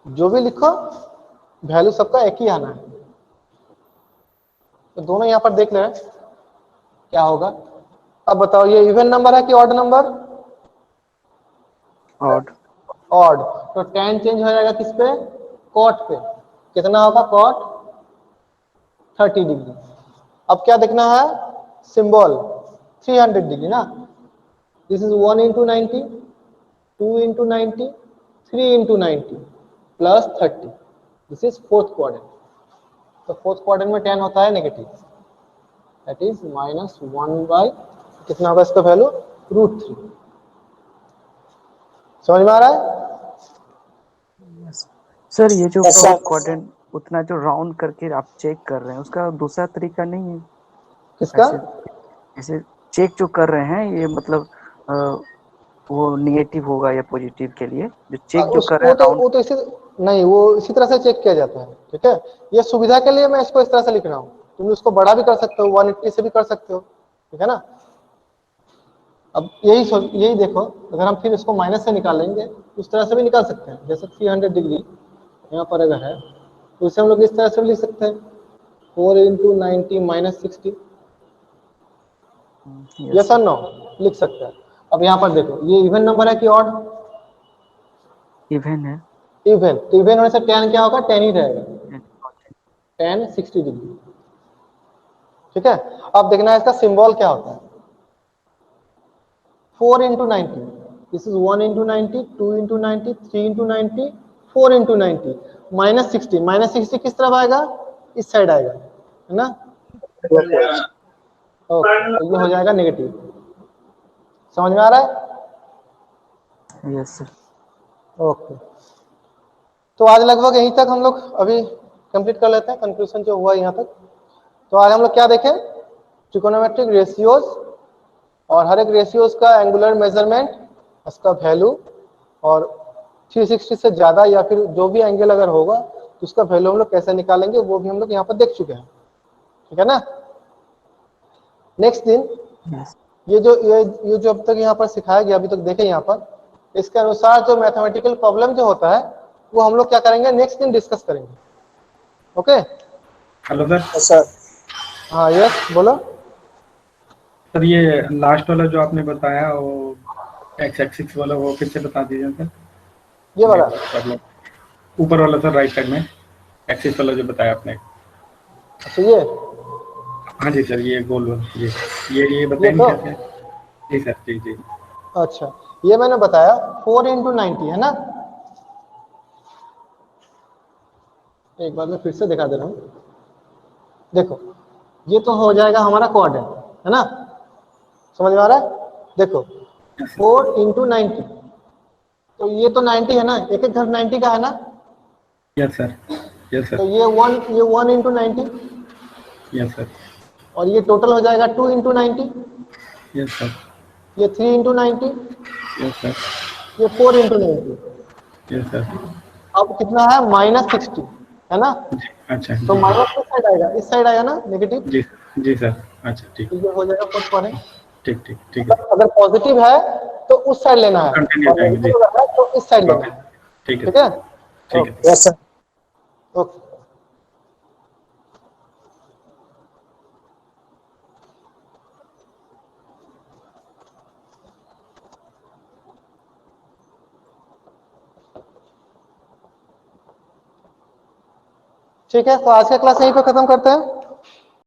जो भी लिखो वैल्यू सबका एक ही आना है। तो दोनों यहाँ पर देख ले क्या होगा। अब बताओ ये इवन नंबर है कि ऑड नंबर? ऑड। ऑड, तो tan चेंज हो जाएगा किस पे, cot पे। कितना होगा cot 30 डिग्री। अब क्या देखना है, सिंबल 300 डिग्री ना। This is 1 into 90, 2 into 90, 3 into 90 plus 30। This is fourth quadrant. तो फोर्थ क्वाड्रेंट में tan होता है नेगेटिव, दैट इज -1 बाई कितना होगा इसका वैल्यू, √3। समझ में आ रहा है? सर ये जो Yes, sir. फोर्थ क्वाड्रेंट उतना जो राउंड करके आप चेक कर रहे हैं उसका दूसरा तरीका नहीं है? किसका? ऐसे ऐसे चेक जो कर रहे हैं ये मतलब वो निगेटिव होगा या पॉजिटिव के लिए जो चेक जो कर रहे हैं राउंड? वो तो इसी नहीं, वो इसी तरह से चेक किया जाता है। ठीक है, ये सुविधा के लिए मैं इसको इस तरह से लिख रहा हूँ। तुम उसको बड़ा भी कर सकते हो, 180 से भी कर सकते हो। ठीक है ना। अब यही देखो, अगर हम फिर इसको माइनस से निकालेंगे उस तरह से भी निकाल सकते हैं। जैसे 300 डिग्री यहाँ पर अगर है तो इसे हम लोग इस तरह से भी लिख सकते हैं, 4 इंटू 90 माइनस 60। यस और नो, लिख सकते हैं। अब यहाँ पर देखो, ये इवन नंबर है कि ऑड? इवन है। इवन, तो इवन होने से tan क्या होगा, tan ही रहेगा, tan 60 डिग्री। ठीक है, अब देखना है इसका सिंबल क्या होता है। 4 into 90, this is 1 into 90, 2 into 90, 3 into 90, 4 into 90 minus 60। Minus 60 किस तरफ आएगा, इस साइड आएगा, है ना। ओके, तो ये हो जाएगा नेगेटिव। समझ में आ रहा है? Yes sir. ओके, तो आज लगभग यहीं तक हम लोग अभी कंप्लीट कर लेते हैं, कंक्लूजन जो हुआ यहाँ तक। तो आज हम लोग क्या देखें, ट्रिकोनोमेट्रिक रेशियोज, और हर एक रेशियोज का एंगुलर मेजरमेंट, उसका वैल्यू, और 360 से ज्यादा या फिर जो भी एंगल अगर होगा तो उसका वैल्यू हम लोग कैसे निकालेंगे वो भी हम लोग यहाँ पर देख चुके हैं। ठीक है ना। नेक्स्ट दिन ये जो अब तक यहाँ पर सिखाया गया, अभी तक देखे यहाँ पर, इसके अनुसार जो मैथमेटिकल प्रॉब्लम जो होता है वो हम लोग क्या करेंगे, नेक्स्ट दिन डिस्कस करेंगे। Okay. Hello sir. Yes, sir. हाँ यस बोलो। सर ये लास्ट वाला जो आपने बताया वो एक्स एक्सिस वाला, वो फिर से बता दीजिए सर। ये वाला ऊपर वाला सर, राइट साइड में एक्सिस वाला जो बताया आपने। अच्छा ये, हाँ जी सर, ये गोल वाला जी, ये बताएंगे तो? क्या क्या? जी सर, जी जी। अच्छा, ये मैंने बताया 4 इंटू 90 है ना। एक बार मैं फिर से दिखा दे रहा हूँ। देखो, ये तो हो जाएगा हमारा क्वाड्रेंट, है ना। समझ में आ रहा है? देखो 4 इंटू 90, तो ये तो 90 है ना, एक एक घर 90 का है ना। यस सर, यस तो सर, ये 1 इंटू 90, यस सर, और ये टोटल हो जाएगा 2 इंटू 90, यस सर, ये 3 इंटू 90, यस सर, ये 4 इंटू 90। Yes sir. अब कितना है, -60, है ना। अच्छा तो जी माइनस किस साइड आएगा, इस साइड आएगा ना, नेगेटिव। जी जी सर। अच्छा ठीक तो ये हो जाएगा फोर्थ क्वाड्रेंट। ठीक ठीक ठीक है। अगर पॉजिटिव है तो उस साइड लेना है, कंटिन्यू और जाएंगे जी। नेगेटिव है तो इस साइड लेना ओके, है। ठीक है ठीक है, ठीक है। Yes, sir. ओके। ठीक है, तो आज का क्लास यहीं पे खत्म करते हैं।